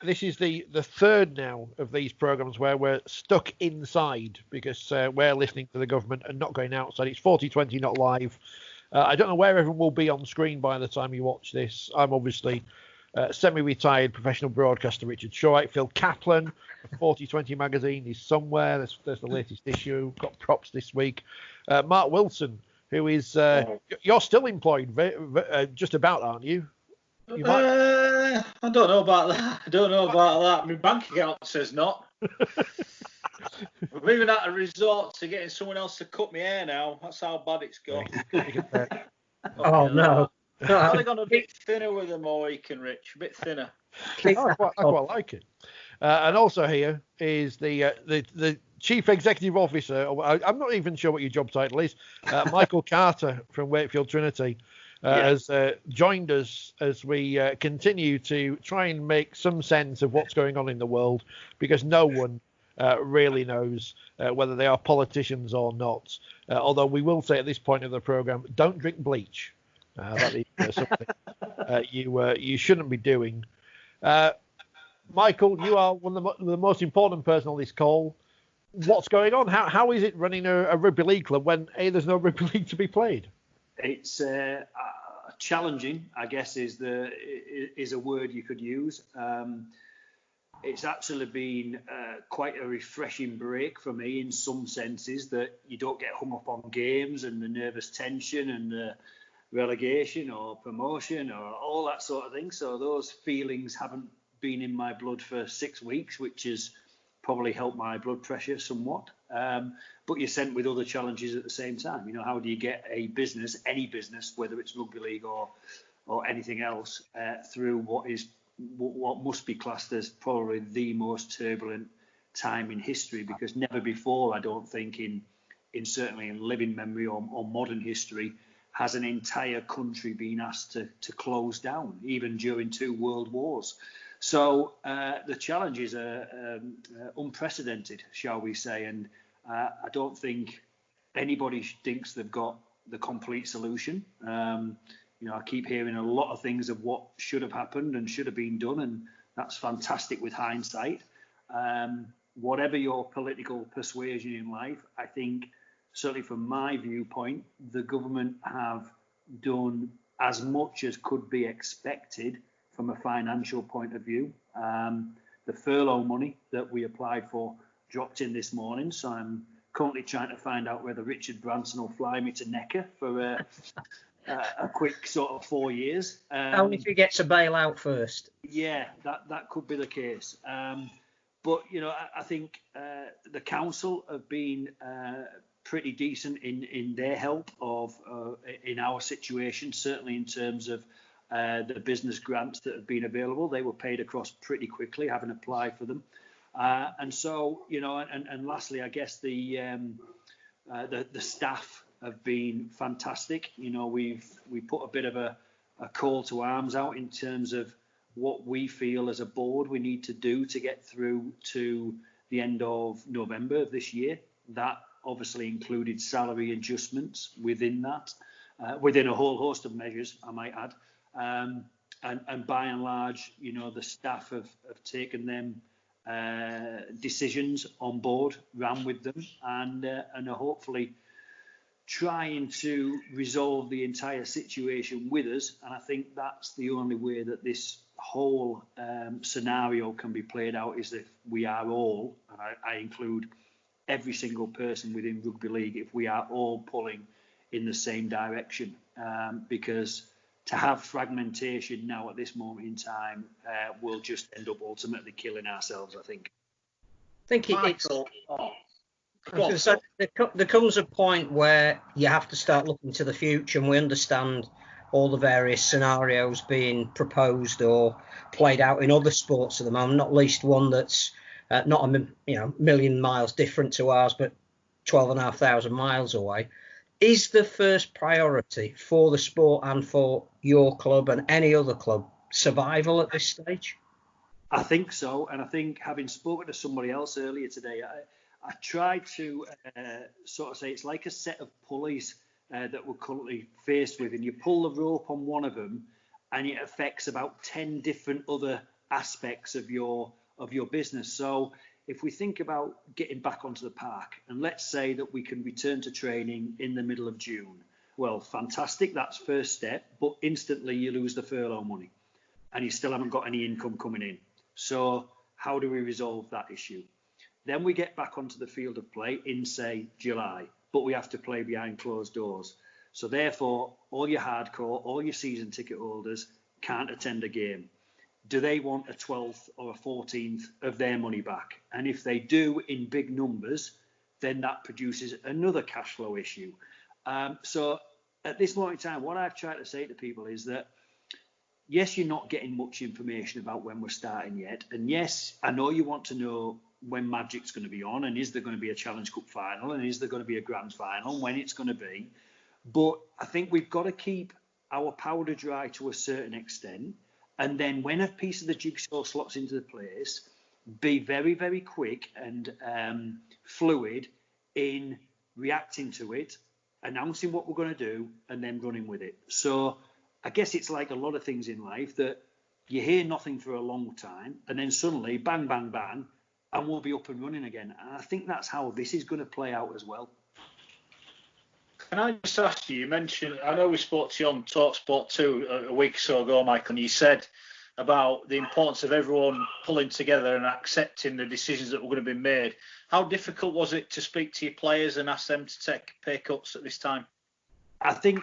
this is the third now of these programs where we're stuck inside because we're listening to the government and not going outside. It's 4020, not live. I don't know where everyone will be on screen by the time you watch this. I'm obviously semi-retired professional broadcaster Richard Shaw. Phil Kaplan of 4020 magazine is somewhere. There's the latest issue. Got props this week. Mark Wilson, who is you're still employed, just about, aren't you? I don't know about that. My bank account says not. I'm even at a resort to getting someone else to cut my hair now. That's how bad it's got. Oh, no. I've only gone a bit thinner with them all weekend, Rich. A bit thinner. I quite like it. And also here is the Chief Executive Officer. I'm not even sure what your job title is. Michael Carter from Wakefield Trinity has joined us as we continue to try and make some sense of what's going on in the world, because no one really knows whether they are politicians or not. Although we will say at this point of the programme, don't drink bleach. That is something you shouldn't be doing. Michael, you are one of the most important person on this call. What's going on? How is it running a rugby league club when there's no rugby league to be played? It's challenging, I guess, is a word you could use. It's actually been quite a refreshing break for me in some senses, that you don't get hung up on games and the nervous tension and the relegation or promotion or all that sort of thing. So those feelings haven't been in my blood for 6 weeks, which has probably helped my blood pressure somewhat. But you're sent with other challenges at the same time. You know, how do you get a business, any business, whether it's rugby league or anything else, through what must be classed as probably the most turbulent time in history? Because never before, I don't think, in certainly in living memory or modern history, has an entire country been asked to close down, even during 2 world wars. So the challenges are unprecedented, shall we say, and I don't think anybody thinks they've got the complete solution. I keep hearing a lot of things of what should have happened and should have been done, and that's fantastic with hindsight. Whatever your political persuasion in life, I think, certainly from my viewpoint, the government have done as much as could be expected from a financial point of view. The furlough money that we applied for dropped in this morning, so I'm currently trying to find out whether Richard Branson will fly me to Necker for a quick sort of 4 years. Only if he gets a bailout first. Yeah, that could be the case. But I think the council have been pretty decent in their help in our situation, certainly in terms of the business grants that have been available. They were paid across pretty quickly, having applied for them. And so, and lastly, I guess the staff have been fantastic. We put a bit of a call to arms out in terms of what we feel as a board we need to do to get through to the end of November of this year. That obviously included salary adjustments within that, within a whole host of measures, I might add. And by and large, the staff have taken them decisions on board, ran with them, and are hopefully trying to resolve the entire situation with us. And I think that's the only way that this whole scenario can be played out, is if we are all, and I include every single person within rugby league, if we are all pulling in the same direction, because to have fragmentation now at this moment in time will just end up ultimately killing ourselves, I think. There comes a point where you have to start looking to the future, and we understand all the various scenarios being proposed or played out in other sports at the moment, not least one that's not a million miles different to ours, but 12,500 miles away. Is the first priority for the sport and for your club and any other club survival at this stage? I think so, and I think, having spoken to somebody else earlier today, I tried to sort of say it's like a set of pulleys that we're currently faced with, and you pull the rope on one of them and it affects about 10 different other aspects of your business. So if we think about getting back onto the park, and let's say that we can return to training in the middle of June, well, fantastic, that's first step, but instantly you lose the furlough money and you still haven't got any income coming in. So how do we resolve that issue? Then we get back onto the field of play in, say, July, but we have to play behind closed doors. So therefore, all your hardcore, all your season ticket holders can't attend a game. Do they want a 12th or a 14th of their money back? And if they do in big numbers, then that produces another cash flow issue. So at this moment in time, what I've tried to say to people is that, yes, you're not getting much information about when we're starting yet. And yes, I know you want to know when Magic's going to be on, and is there going to be a Challenge Cup final, and is there going to be a Grand Final, and when it's going to be. But I think we've got to keep our powder dry to a certain extent. And then when a piece of the jigsaw slots into the place, be very, very quick and fluid in reacting to it, announcing what we're going to do, and then running with it. So I guess it's like a lot of things in life that you hear nothing for a long time, and then suddenly, bang, bang, bang, and we'll be up and running again. And I think that's how this is going to play out as well. Can I just ask you, you mentioned, I know we spoke to you on TalkSport 2 a week or so ago, Michael, and you said about the importance of everyone pulling together and accepting the decisions that were going to be made. How difficult was it to speak to your players and ask them to take pay cuts at this time? I think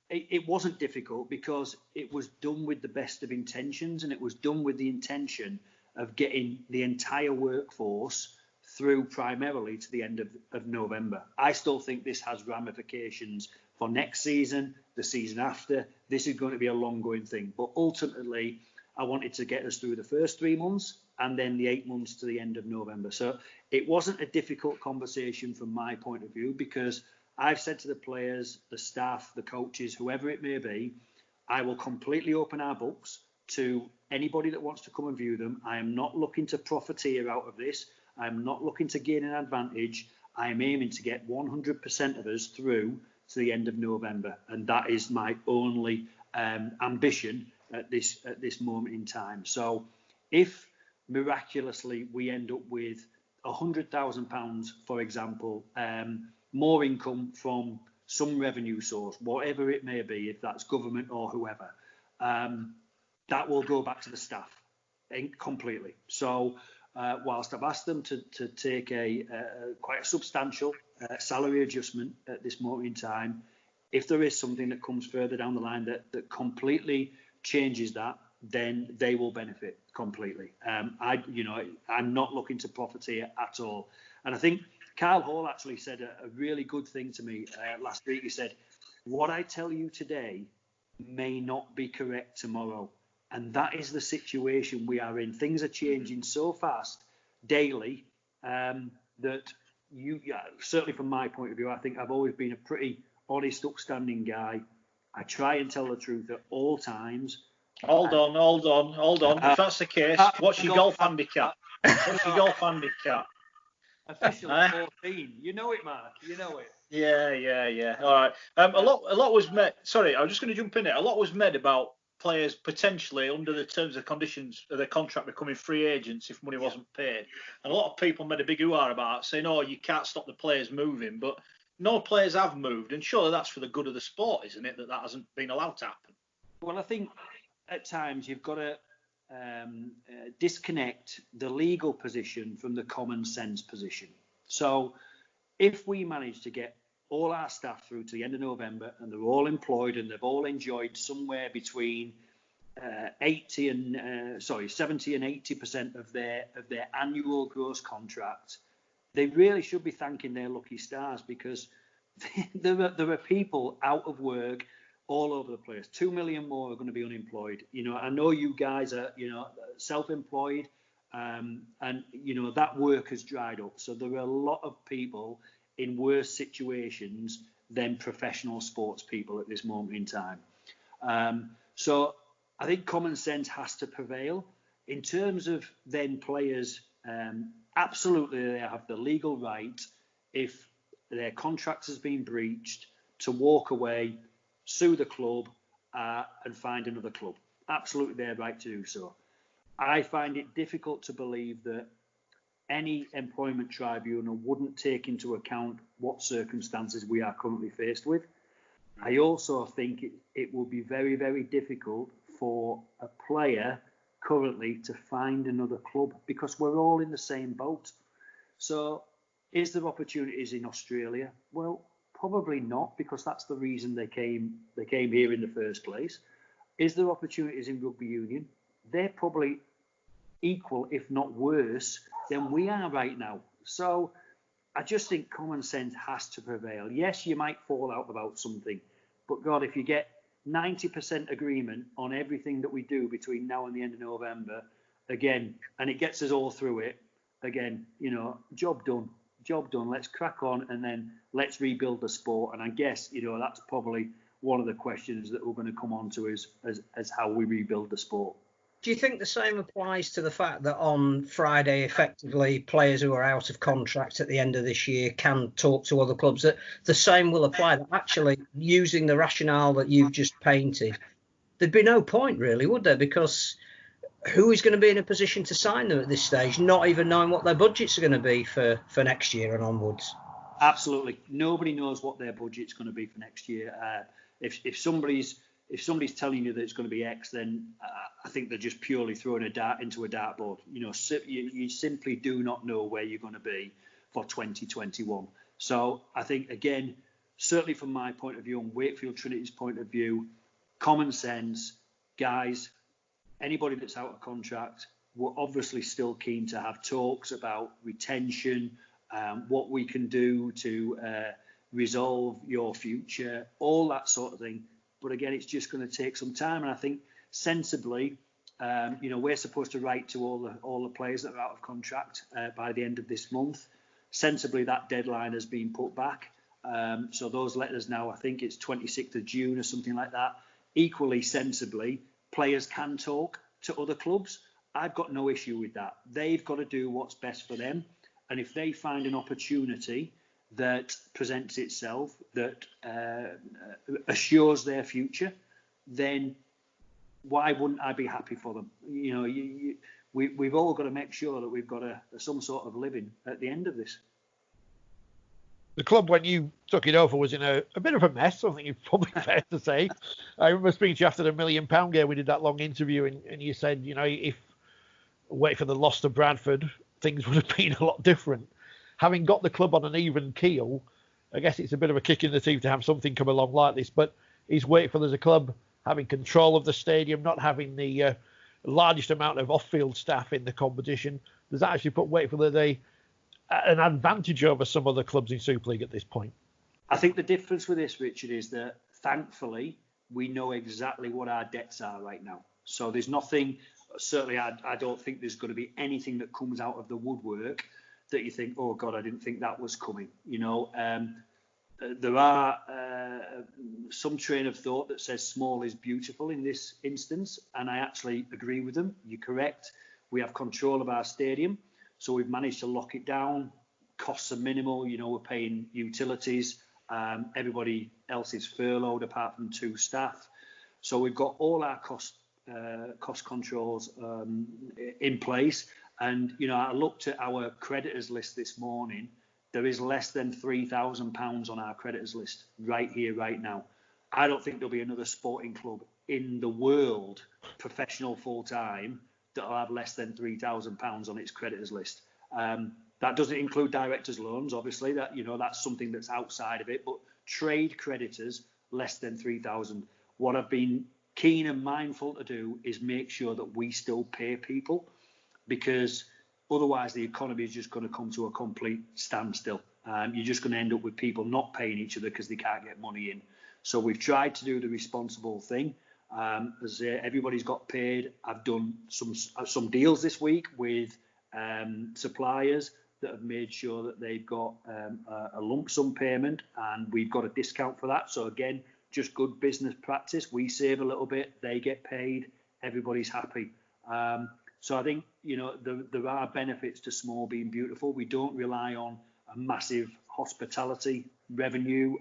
it wasn't difficult because it was done with the best of intentions, and it was done with the intention of getting the entire workforce through primarily to the end of November. I still think this has ramifications for next season, the season after. This is going to be a long-going thing. But ultimately, I wanted to get us through the first 3 months and then the 8 months to the end of November. So it wasn't a difficult conversation from my point of view, because I've said to the players, the staff, the coaches, whoever it may be, I will completely open our books to anybody that wants to come and view them. I am not looking to profiteer out of this. I'm not looking to gain an advantage. I am aiming to get 100% of us through to the end of November, and that is my only ambition at this moment in time. So, if miraculously we end up with £100,000, for example, more income from some revenue source, whatever it may be, if that's government or whoever, that will go back to the staff completely. So. Whilst I've asked them to take quite a substantial salary adjustment at this moment in time, if there is something that comes further down the line that completely changes that, then they will benefit completely. I'm not looking to profiteer at all. And I think Kyle Hall actually said a really good thing to me last week. He said, "What I tell you today may not be correct tomorrow." And that is the situation we are in. Things are changing so fast daily that certainly from my point of view, I think I've always been a pretty honest, upstanding guy. I try and tell the truth at all times. Hold on. If that's the case, what's your golf handicap? What's your golf handicap? Officially 14. You know it, Mark. You know it. Yeah. All right. A lot was made. Sorry, I was just going to jump in it. A lot was made about players potentially under the terms and conditions of their contract becoming free agents if money wasn't paid. And a lot of people made a big hoo-ha about it, saying, "Oh, you can't stop the players moving." But no players have moved, and surely that's for the good of the sport, isn't it, that hasn't been allowed to happen? Well, I think at times you've got to disconnect the legal position from the common sense position. So if we manage to get all our staff through to the end of November and they're all employed and they've all enjoyed somewhere between 70 and 80% of their annual gross contract, they really should be thanking their lucky stars, because there are people out of work all over the place. 2 million more are going to be unemployed. I know you guys are self-employed, and that work has dried up. So there are a lot of people in worse situations than professional sports people at this moment in time. So I think common sense has to prevail. In terms of then players, absolutely they have the legal right, if their contract has been breached, to walk away, sue the club, and find another club. Absolutely their right to do so. I find it difficult to believe that any employment tribunal wouldn't take into account what circumstances we are currently faced with. I also think it will be very, very difficult for a player currently to find another club because we're all in the same boat. So is there opportunities in Australia? Well, probably not, because that's the reason they came here in the first place. Is there opportunities in rugby union? They're probably equal, if not worse, than we are right now. So I just think common sense has to prevail. Yes, you might fall out about something, but God, if you get 90% agreement on everything that we do between now and the end of November, again, and it gets us all through it, again, job done. Let's crack on, and then let's rebuild the sport. And I guess, that's probably one of the questions that we're going to come on to as how we rebuild the sport. Do you think the same applies to the fact that on Friday, effectively, players who are out of contract at the end of this year can talk to other clubs? That the same will apply, that actually, using the rationale that you've just painted, there'd be no point really, would there? Because who is going to be in a position to sign them at this stage, not even knowing what their budgets are going to be for next year and onwards? Absolutely. Nobody knows what their budget's going to be for next year. If somebody's telling you that it's going to be X, then I think they're just purely throwing a dart into a dartboard. You simply do not know where you're going to be for 2021. So I think, again, certainly from my point of view and Wakefield Trinity's point of view, common sense, guys, anybody that's out of contract, we're obviously still keen to have talks about retention, what we can do to resolve your future, all that sort of thing. But again, it's just going to take some time. And I think sensibly, we're supposed to write to all the players that are out of contract by the end of this month. Sensibly, that deadline has been put back. So those letters now, I think it's 26th of June or something like that. Equally sensibly, players can talk to other clubs. I've got no issue with that. They've got to do what's best for them. And if they find an opportunity that presents itself, that assures their future, then why wouldn't I be happy for them? We've all got to make sure that we've got some sort of living at the end of this. The club, when you took it over, was in a bit of a mess. I think it's probably fair to say. I remember speaking to you after the £1 million game. We did that long interview, and you said, if Wakefield had lost to Bradford, things would have been a lot different. Having got the club on an even keel, I guess it's a bit of a kick in the teeth to have something come along like this. But is Wakefield as a club having control of the stadium, not having the largest amount of off-field staff in the competition? Does that actually put Wakefield at an advantage over some other clubs in Super League at this point? I think the difference with this, Richard, is that thankfully we know exactly what our debts are right now. So there's nothing, certainly I don't think there's going to be anything that comes out of the woodwork that you think, oh God, I didn't think that was coming. There are some train of thought that says small is beautiful in this instance, and I actually agree with them. You're correct. We have control of our stadium, so we've managed to lock it down. Costs are minimal. We're paying utilities. Everybody else is furloughed apart from 2 staff. So we've got all our cost controls in place. And, I looked at our creditors list this morning. There is less than £3,000 on our creditors list right here, right now. I don't think there'll be another sporting club in the world, professional full-time, that'll have less than £3,000 on its creditors list. That doesn't include directors' loans, obviously. That's something that's outside of it. But trade creditors, less than 3,000. What I've been keen and mindful to do is make sure that we still pay people, because otherwise the economy is just going to come to a complete standstill. You're just going to end up with people not paying each other because they can't get money in. So we've tried to do the responsible thing. As everybody's got paid. I've done some deals this week with suppliers that have made sure that they've got a lump sum payment, and we've got a discount for that. So again, just good business practice. We save a little bit, they get paid, everybody's happy. So I think, there are benefits to small being beautiful. We don't rely on a massive hospitality revenue.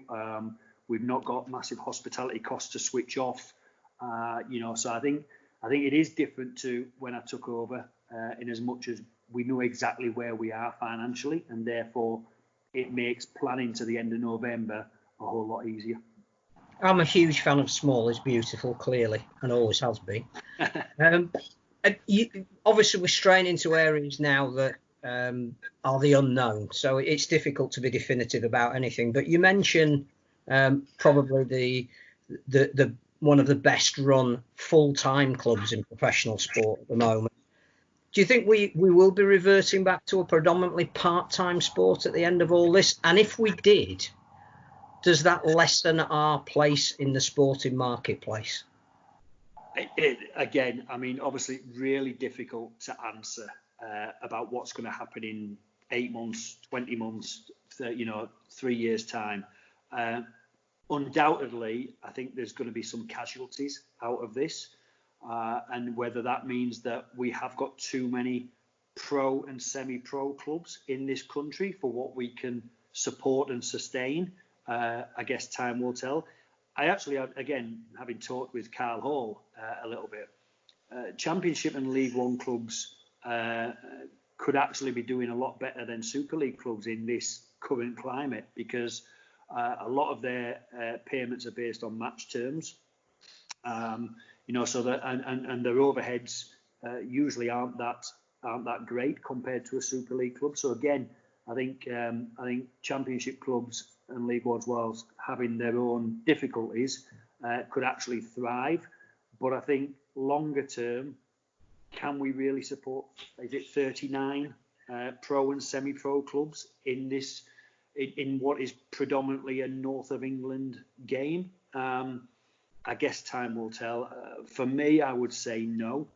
We've not got massive hospitality costs to switch off. So I I think it is different to when I took over, in as much as we know exactly where we are financially, and therefore it makes planning to the end of November a whole lot easier. I'm a huge fan of small is beautiful, clearly, and always has been. Obviously, we're straying into areas now that are the unknown, so it's difficult to be definitive about anything. But you mentioned probably the one of the best run full-time clubs in professional sport at the moment. Do you think we will be reverting back to a predominantly part-time sport at the end of all this? And if we did, does that lessen our place in the sporting marketplace? Again, I mean, obviously, really difficult to answer about what's going to happen in 8 months, 20 months, 3 years' time. Undoubtedly, I think there's going to be some casualties out of this, and whether that means that we have got too many pro and semi-pro clubs in this country for what we can support and sustain, I guess time will tell. I actually, again, having talked with Carl Hall a little bit, Championship and League One clubs could actually be doing a lot better than Super League clubs in this current climate, because a lot of their payments are based on match terms, so that and their overheads usually aren't that great compared to a Super League club. So again, I think Championship clubs and League Ones, whilst having their own difficulties, could actually thrive. But I think longer term, can we really support? Is it 39 pro and semi-pro clubs in this? In what is predominantly a north of England game? I guess time will tell. For me, I would say no.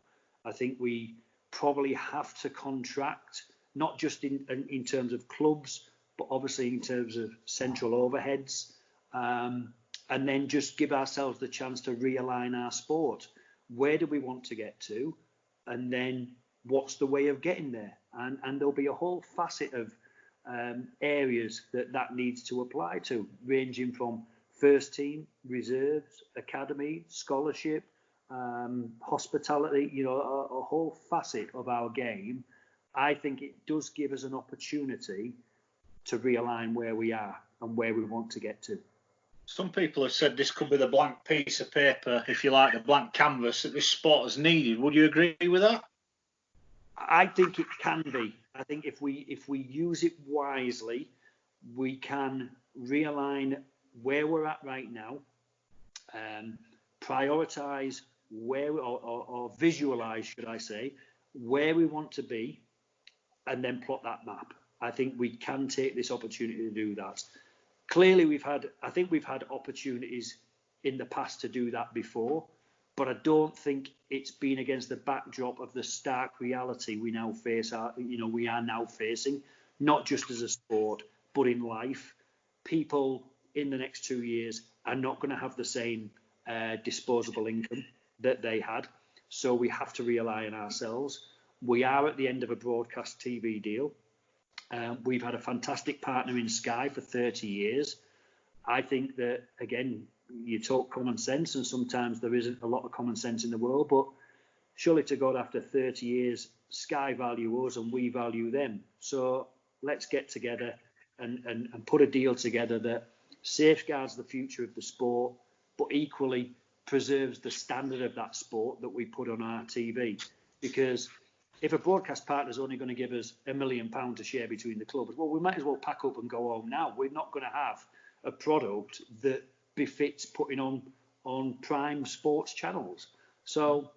I think we probably have to contract, not just in terms of clubs, but obviously in terms of central overheads, and then just give ourselves the chance to realign our sport. Where do we want to get to? And then what's the way of getting there? And there'll be a whole facet of areas that needs to apply to, ranging from first team, reserves, academy, scholarship, hospitality, a whole facet of our game. I think it does give us an opportunity to realign where we are and where we want to get to. Some people have said this could be the blank piece of paper, if you like, the blank canvas that this sport has needed. Would you agree with that? I think it can be. I think if we use it wisely, we can realign where we're at right now, prioritise where or visualise, should I say, where we want to be, and then plot that map. I think we can take this opportunity to do that. Clearly, we've had opportunities in the past to do that before, but I don't think it's been against the backdrop of the stark reality we now face. We are now facing, not just as a sport, but in life. People in the next 2 years are not going to have the same disposable income that they had, so we have to rely on ourselves. We are at the end of a broadcast TV deal. We've had a fantastic partner in Sky for 30 years. I think that, again, you talk common sense, and sometimes there isn't a lot of common sense in the world, but surely to God, after 30 years, Sky value us and we value them. So let's get together and put a deal together that safeguards the future of the sport, but equally preserves the standard of that sport that we put on our TV. Because if a broadcast partner is only going to give us £1 million to share between the clubs, well, we might as well pack up and go home now. We're not going to have a product that befits putting on prime sports channels. So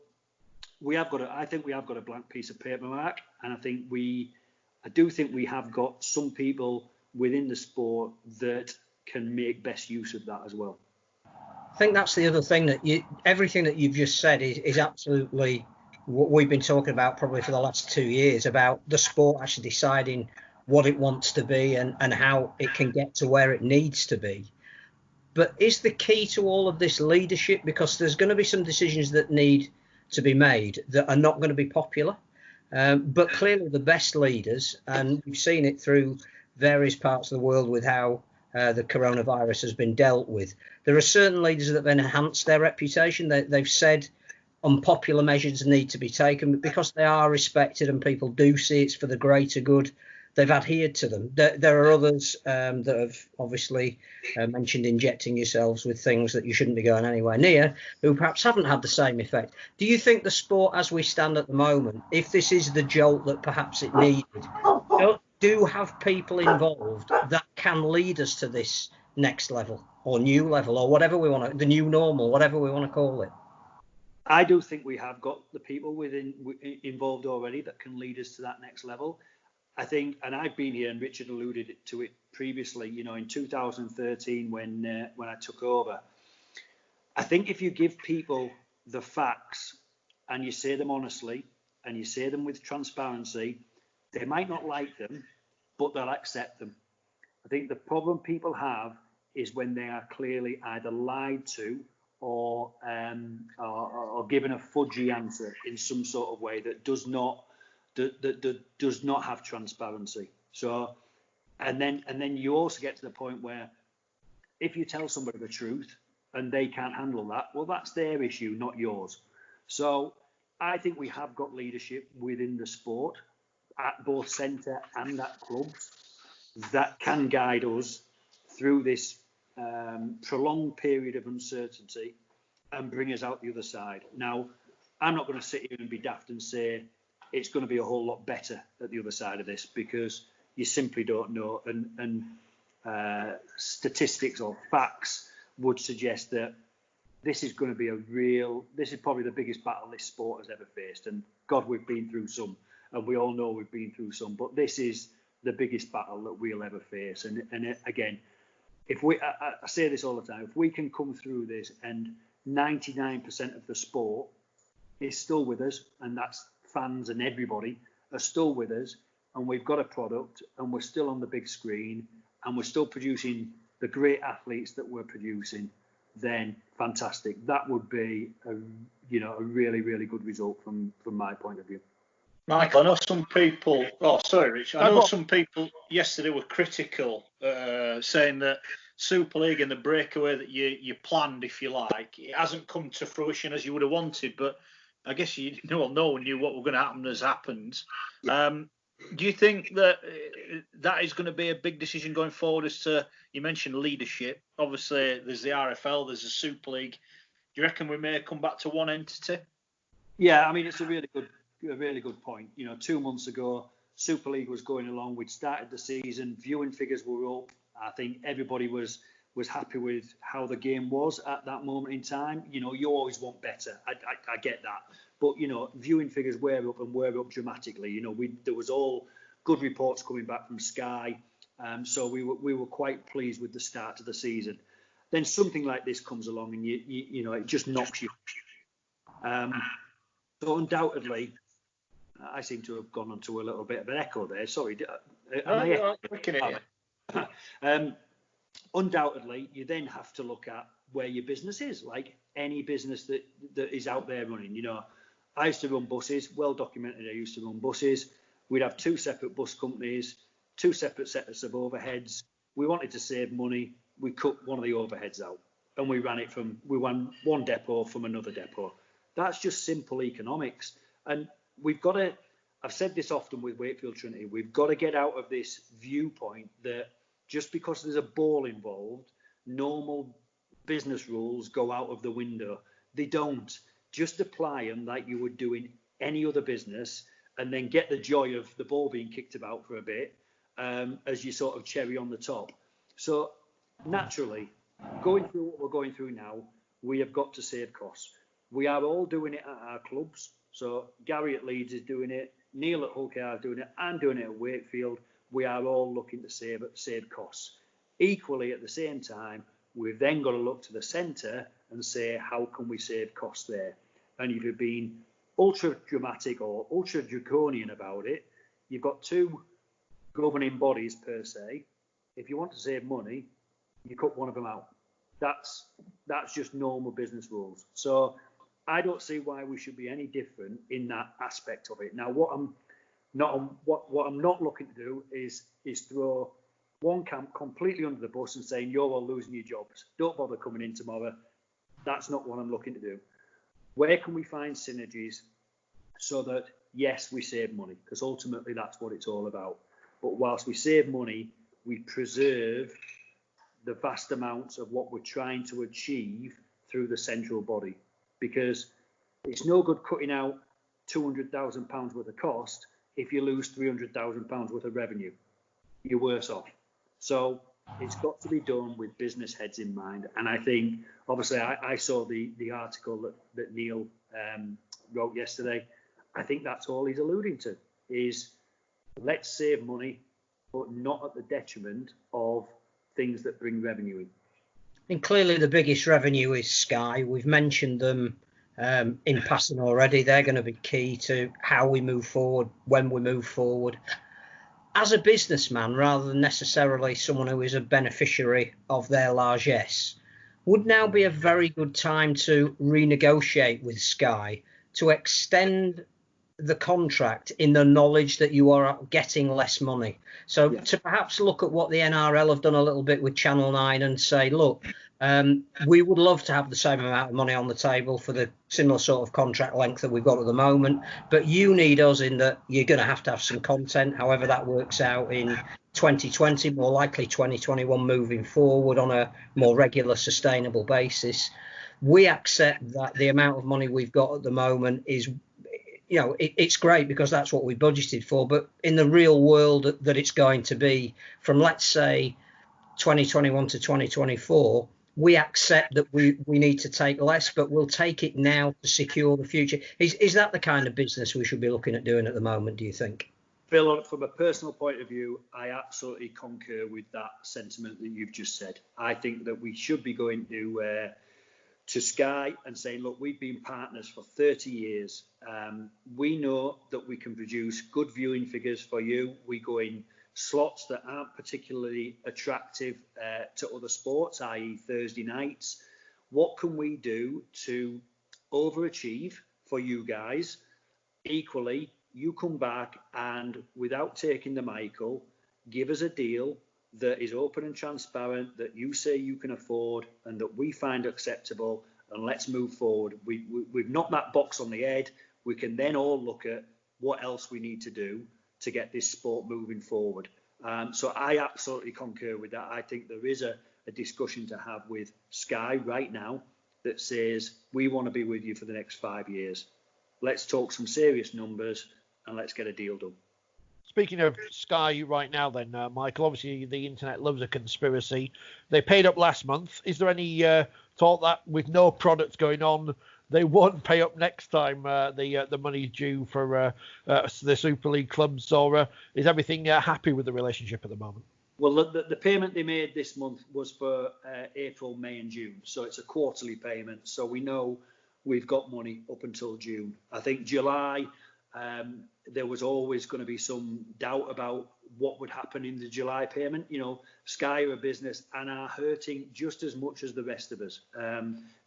I think we have got a blank piece of paper, Mark, and I do think we have got some people within the sport that can make best use of that as well. I think that's the other thing, that everything that you've just said is absolutely what we've been talking about probably for the last 2 years, about the sport actually deciding what it wants to be and how it can get to where it needs to be. But is the key to all of this leadership? Because there's going to be some decisions that need to be made that are not going to be popular. But clearly the best leaders, and we've seen it through various parts of the world with how the coronavirus has been dealt with, there are certain leaders that have enhanced their reputation. They've said unpopular measures need to be taken, but because they are respected and people do see it's for the greater good, they've adhered to them. There are others that have obviously mentioned injecting yourselves with things that you shouldn't be going anywhere near, who perhaps haven't had the same effect. Do you think the sport as we stand at the moment, if this is the jolt that perhaps it needed, do have people involved that can lead us to this next level or new level or whatever we want to, the new normal, whatever we want to call it? I do think we have got the people involved already that can lead us to that next level. I think, and I've been here, and Richard alluded to it previously, in 2013 when I took over. I think if you give people the facts and you say them honestly and you say them with transparency, they might not like them, but they'll accept them. I think the problem people have is when they are clearly either lied to or given a fudgy answer in some sort of way that does not have transparency. So, and then you also get to the point where if you tell somebody the truth and they can't handle that, well, that's their issue, not yours. So I think we have got leadership within the sport at both centre and at clubs that can guide us through this prolonged period of uncertainty and bring us out the other side. Now, I'm not going to sit here and be daft and say it's going to be a whole lot better at the other side of this, because you simply don't know. And statistics or facts would suggest that this is going to be this is probably the biggest battle this sport has ever faced. And God, we've been through some, and we all know we've been through some, but this is the biggest battle that we'll ever face. And again, if I say this all the time, if we can come through this and 99% of the sport is still with us, and that's fans and everybody are still with us, and we've got a product and we're still on the big screen and we're still producing the great athletes that we're producing, then fantastic. That would be a really, really good result from my point of view. Michael, I know some people. Oh, sorry, Rich. I know some people yesterday were critical, saying that Super League and the breakaway that you planned, if you like, it hasn't come to fruition as you would have wanted. But I guess no one knew what was going to happen has happened. Do you think that is going to be a big decision going forward? As to, you mentioned leadership. Obviously, there's the RFL, there's the Super League. Do you reckon we may come back to one entity? Yeah, I mean, it's a really good point. 2 months ago, Super League was going along. We'd started the season. Viewing figures were up. I think everybody was happy with how the game was at that moment in time. You always want better. I get that. But, viewing figures were up and were up dramatically. There was all good reports coming back from Sky. So we were quite pleased with the start of the season. Then something like this comes along and it just knocks you. So undoubtedly, I seem to have gone onto a little bit of an echo there. Sorry. Undoubtedly, you then have to look at where your business is, like any business that is out there running. I used to run buses, well documented. I used to run buses. We'd have 2 separate bus companies, 2 separate sets of overheads. We wanted to save money. We cut one of the overheads out, and we ran one depot from another depot. That's just simple economics. And we've got to, I've said this often with Wakefield Trinity, we've got to get out of this viewpoint that just because there's a ball involved, normal business rules go out of the window. They don't. Just apply them like you would do in any other business, and then get the joy of the ball being kicked about for a bit as you sort of cherry on the top. So naturally, going through what we're going through now, we have got to save costs. We are all doing it at our clubs. So Gary at Leeds is doing it, Neil at Hull KR is doing it, I'm doing it at Wakefield. We are all looking to save costs. Equally, at the same time, we've then got to look to the centre and say, how can we save costs there? And if you've been ultra dramatic or ultra draconian about it, you've got 2 governing bodies per se. If you want to save money, you cut one of them out. That's just normal business rules. So I don't see why we should be any different in that aspect of it. Now, what I'm not looking to do is throw one camp completely under the bus and saying you're all losing your jobs. Don't bother coming in tomorrow. That's not what I'm looking to do. Where can we find synergies so that, yes, we save money? Because ultimately that's what it's all about. But whilst we save money, we preserve the vast amounts of what we're trying to achieve through the central body. Because it's no good cutting out £200,000 worth of cost if you lose £300,000 worth of revenue. You're worse off. So it's got to be done with business heads in mind. And I think, obviously, I saw the article that Neil wrote yesterday. I think that's all he's alluding to, is let's save money, but not at the detriment of things that bring revenue in. And clearly the biggest revenue is Sky. We've mentioned them in passing already. They're going to be key to how we move forward, when we move forward. As a businessman, rather than necessarily someone who is a beneficiary of their largesse, would now be a very good time to renegotiate with Sky to extend the contract in the knowledge that you are getting less money. So to perhaps look at what the NRL have done a little bit with Channel 9 and say, look, we would love to have the same amount of money on the table for the similar sort of contract length that we've got at the moment, but you need us in that you're going to have some content, however that works out in 2020, more likely 2021 moving forward on a more regular, sustainable basis. We accept that the amount of money we've got at the moment is, it's great because that's what we budgeted for, but in the real world that it's going to be from, let's say, 2021 to 2024, we accept that we need to take less, but we'll take it now to secure the future. Is that the kind of business we should be looking at doing at the moment, do you think? Phil, from a personal point of view, I absolutely concur with that sentiment that you've just said. I think that we should be going to Sky and saying, look, we've been partners for 30 years. We know that we can produce good viewing figures for you. We go in slots that aren't particularly attractive to other sports, i.e. Thursday nights. What can we do to overachieve for you guys? Equally, you come back and, without taking the Michael, give us a deal that is open and transparent, that you say you can afford and that we find acceptable, and let's move forward. We've knocked that box on the head. We can then all look at what else we need to do to get this sport moving forward. So I absolutely concur with that. I think there is a discussion to have with Sky right now that says, we want to be with you for the next 5 years. Let's talk some serious numbers and let's get a deal done. Speaking of Sky right now then, Michael, obviously the internet loves a conspiracy. They paid up last month. Is there any thought that with no product going on, they won't pay up next time the money due for the Super League clubs, or is everything happy with the relationship at the moment? Well, the payment they made this month was for April, May and June. So it's a quarterly payment. So we know we've got money up until June. I think July, there was always going to be some doubt about what would happen in the July payment. Sky are a business and are hurting just as much as the rest of us.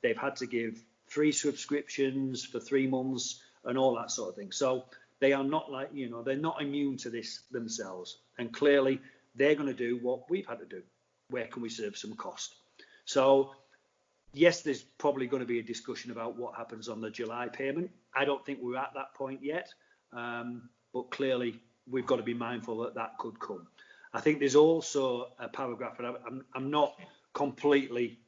They've had to give free subscriptions for 3 months and all that sort of thing. So they are not they're not immune to this themselves. And clearly they're going to do what we've had to do. Where can we save some cost? So yes, there's probably going to be a discussion about what happens on the July payment. I don't think we're at that point yet. But clearly we've got to be mindful that could come. I think there's also a paragraph, and I'm not completely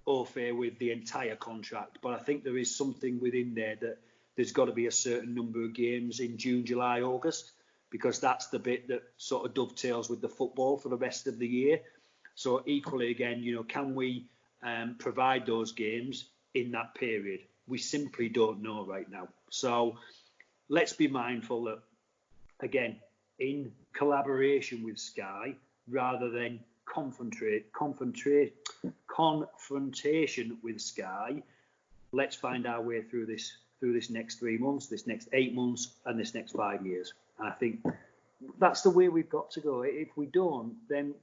au fait with the entire contract, but I think there is something within there that there's got to be a certain number of games in June, July, August, because that's the bit that sort of dovetails with the football for the rest of the year. So equally, again, can we provide those games in that period? We simply don't know right now. So let's be mindful that, again, in collaboration with Sky, rather than confrontation with Sky, let's find our way through this next 3 months, this next 8 months, and this next 5 years. And I think that's the way we've got to go. If we don't, then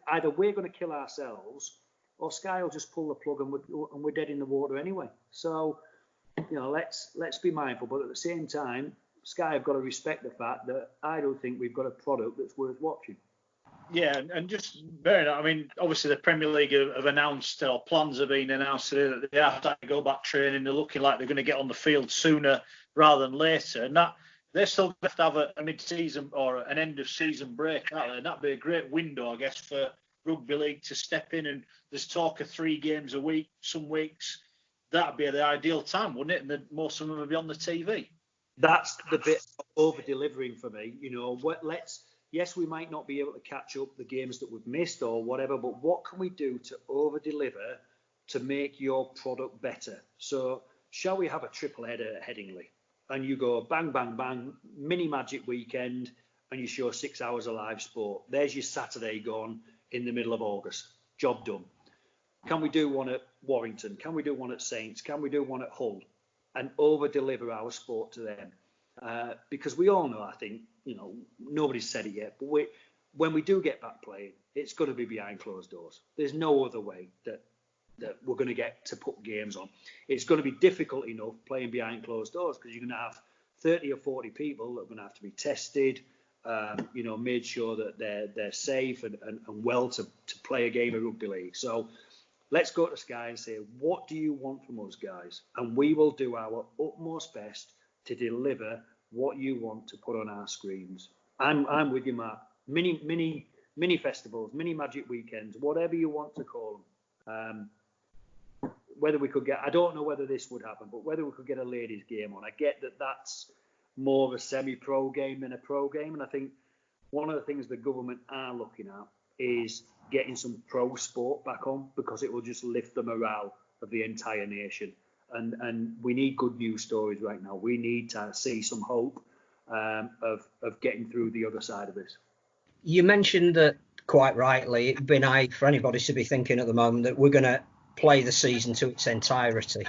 either we're going to kill ourselves, or Sky will just pull the plug and we're dead in the water anyway. So, let's be mindful. But at the same time, Sky have got to respect the fact that I don't think we've got a product that's worth watching. Yeah, and just bearing I mean, obviously the Premier League have announced, or plans have been announced today, that they have to go back training. They're looking like they're going to get on the field sooner rather than later, and that they're still going to have a mid-season or an end-of-season break, aren't they? And that'd be a great window, I guess, for Rugby League to step in. And there's talk of 3 games a week. Some weeks that'd be the ideal time, wouldn't it? And most of them would be on the TV. That's the bit of over-delivering for me. Yes, we might not be able to catch up the games that we've missed or whatever, but what can we do to over-deliver to make your product better? So shall we have a triple header at Headingley? And you go bang, bang, bang, mini magic weekend, and you show 6 hours of live sport. There's your Saturday gone in the middle of August. Job done. Can we do one at Warrington? Can we do one at Saints? Can we do one at Hull? And over-deliver our sport to them? Because we all know, I think, nobody's said it yet, but when we do get back playing, it's going to be behind closed doors. There's no other way that we're going to get to put games on. It's going to be difficult enough playing behind closed doors because you're going to have 30 or 40 people that are going to have to be tested, made sure that they're safe and well to play a game of rugby league. So let's go to Sky and say, what do you want from us, guys? And we will do our utmost best to deliver what you want to put on our screens. I'm with you, Matt. Mini festivals, mini magic weekends, whatever you want to call them. Whether we could get, I don't know whether this would happen, but whether we could get a ladies' game on. I get that that's more of a semi-pro game than a pro game, and I think one of the things the government are looking at is getting some pro sport back on, because it will just lift the morale of the entire nation. And we need good news stories right now. We need to see some hope of getting through the other side of this. You mentioned that quite rightly. It'd be naive for anybody to be thinking at the moment that we're going to play the season to its entirety.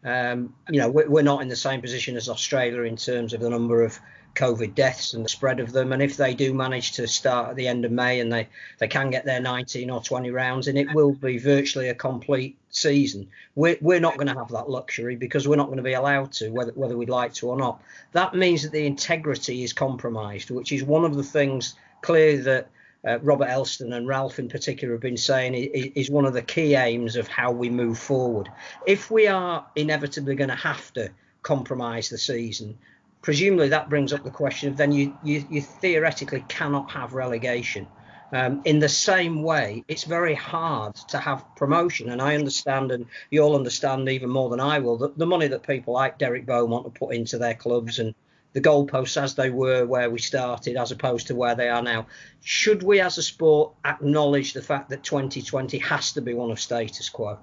We're not in the same position as Australia in terms of the number of COVID deaths and the spread of them. And if they do manage to start at the end of May and they can get their 19 or 20 rounds, and it will be virtually a complete season. We're not going to have that luxury because we're not going to be allowed to, whether we'd like to or not. That means that the integrity is compromised, which is one of the things clearly that Robert Elston and Ralph in particular have been saying is one of the key aims of how we move forward. If we are inevitably going to have to compromise the season, presumably that brings up the question of then you theoretically cannot have relegation. In the same way, it's very hard to have promotion. And I understand, and you all understand even more than I will, that the money that people like Derek Beaumont have put into their clubs and the goalposts as they were where we started as opposed to where they are now. Should we as a sport acknowledge the fact that 2020 has to be one of status quo?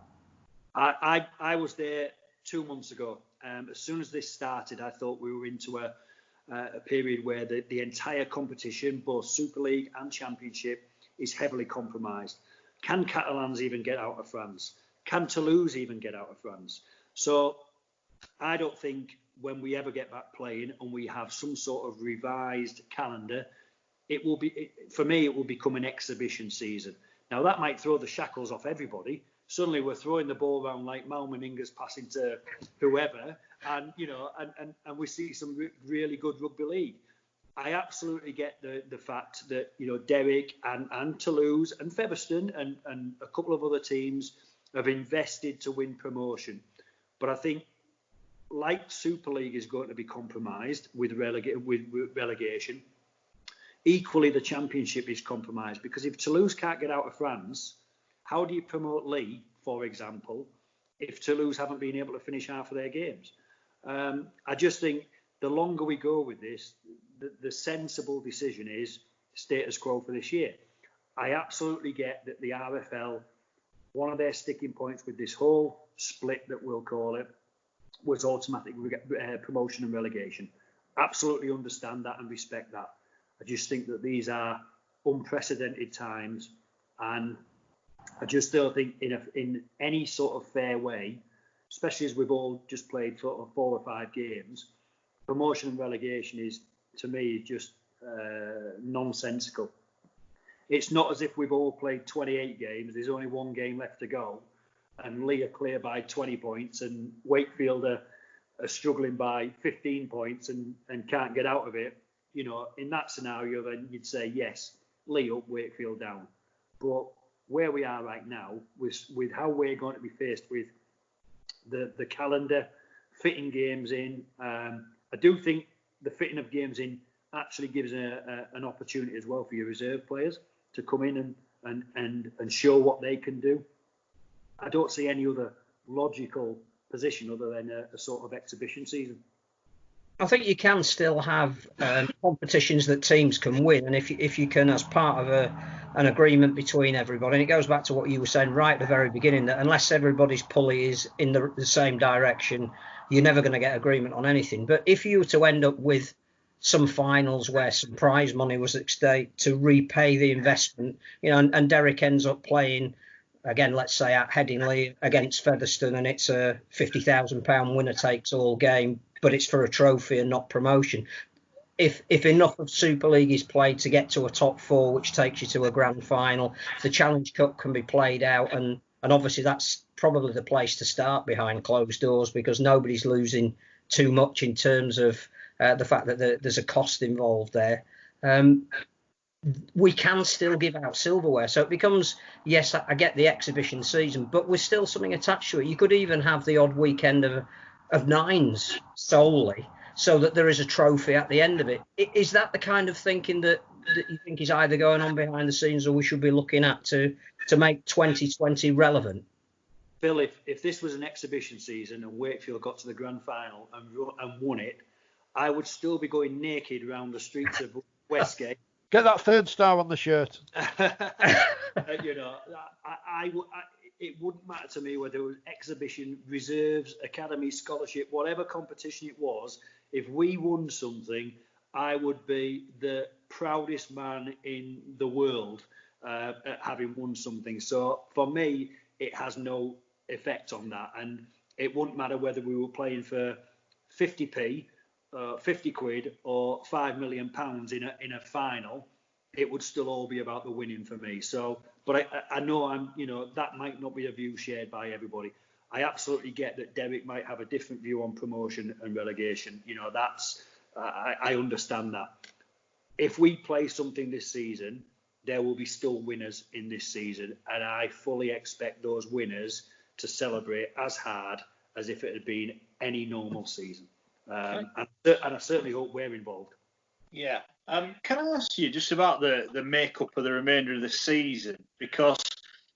I was there 2 months ago. As soon as this started, I thought we were into a period where the entire competition, both Super League and Championship, is heavily compromised. Can Catalans even get out of France? Can Toulouse even get out of France? So I don't think when we ever get back playing and we have some sort of revised calendar, it will become an exhibition season. Now that might throw the shackles off everybody. Suddenly we're throwing the ball around like Mal Meninga's passing to whoever, and we see some really good rugby league. I absolutely get the fact that Derek and Toulouse and Featherstone and a couple of other teams have invested to win promotion, but I think like Super League is going to be compromised with relegation. Equally, the Championship is compromised because if Toulouse can't get out of France, how do you promote League, for example, if Toulouse haven't been able to finish half of their games? I just think the longer we go with this, the sensible decision is status quo for this year. I absolutely get that the RFL, one of their sticking points with this whole split that we'll call it, was automatic promotion and relegation. Absolutely understand that and respect that. I just think that these are unprecedented times, and I just still think in any sort of fair way, especially as we've all just played sort of 4 or 5 games, promotion and relegation is, to me, just nonsensical. It's not as if we've all played 28 games, there's only 1 game left to go, and Lee are clear by 20 points, and Wakefield are struggling by 15 points and can't get out of it. In that scenario, then you'd say, yes, Lee up, Wakefield down. But where we are right now, with how we're going to be faced with the calendar, fitting games in, I do think the fitting of games in actually gives an opportunity as well for your reserve players to come in and show what they can do. I don't see any other logical position other than a sort of exhibition season. I think you can still have competitions that teams can win, and if you can, as part of an agreement between everybody, and it goes back to what you were saying right at the very beginning, that unless everybody's pulley is in the same direction, you're never going to get agreement on anything. But if you were to end up with some finals where some prize money was at stake to repay the investment, and Derek ends up playing, again, let's say at Headingley against Featherstone, and it's a £50,000 winner takes all game, but it's for a trophy and not promotion. If enough of Super League is played to get to a top four, which takes you to a grand final, if the Challenge Cup can be played out, and obviously that's probably the place to start behind closed doors, because nobody's losing too much in terms of the fact that there's a cost involved there. We can still give out silverware. So it becomes, yes, I get the exhibition season, but there's still something attached to it. You could even have the odd weekend of nines solely, so that there is a trophy at the end of it. Is that the kind of thinking that you think is either going on behind the scenes, or we should be looking at to make 2020 relevant? Phil, if this was an exhibition season and Wakefield got to the grand final and won it, I would still be going naked around the streets of Westgate. Get that third star on the shirt. It wouldn't matter to me whether it was exhibition, reserves, academy, scholarship, whatever competition it was. If we won something, I would be the proudest man in the world at having won something. So for me, it has no effect on that. And it wouldn't matter whether we were playing for 50p, 50 quid or £5 million in a final. It would still all be about the winning for me. So, but I know that might not be a view shared by everybody. I absolutely get that Derek might have a different view on promotion and relegation. I understand that. If we play something this season, there will be still winners in this season, and I fully expect those winners to celebrate as hard as if it had been any normal season. And I certainly hope we're involved. Yeah. Can I ask you just about the makeup of the remainder of the season? Because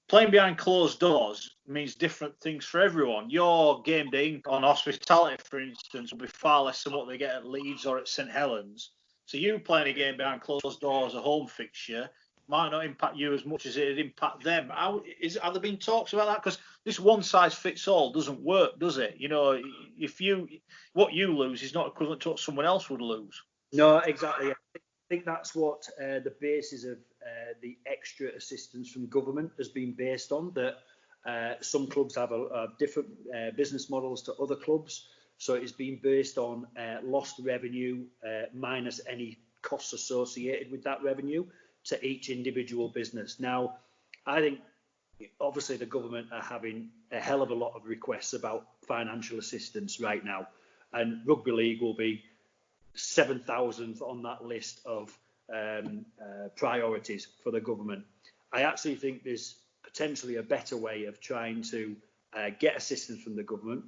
playing behind closed doors means different things for everyone. Your game day on hospitality, for instance, will be far less than what they get at Leeds or at St Helens. So you playing a game behind closed doors, a home fixture, might not impact you as much as it'd impact them. Have there been talks about that? Because this one size fits all doesn't work, does it? What you lose is not equivalent to what someone else would lose. No, exactly. I think that's what the basis of the extra assistance from government has been based on, that some clubs have different business models to other clubs. So it's been based on lost revenue minus any costs associated with that revenue to each individual business. Now, I think obviously the government are having a hell of a lot of requests about financial assistance right now, and Rugby League will be 7,000th on that list of priorities for the government. I actually think there's potentially a better way of trying to get assistance from the government.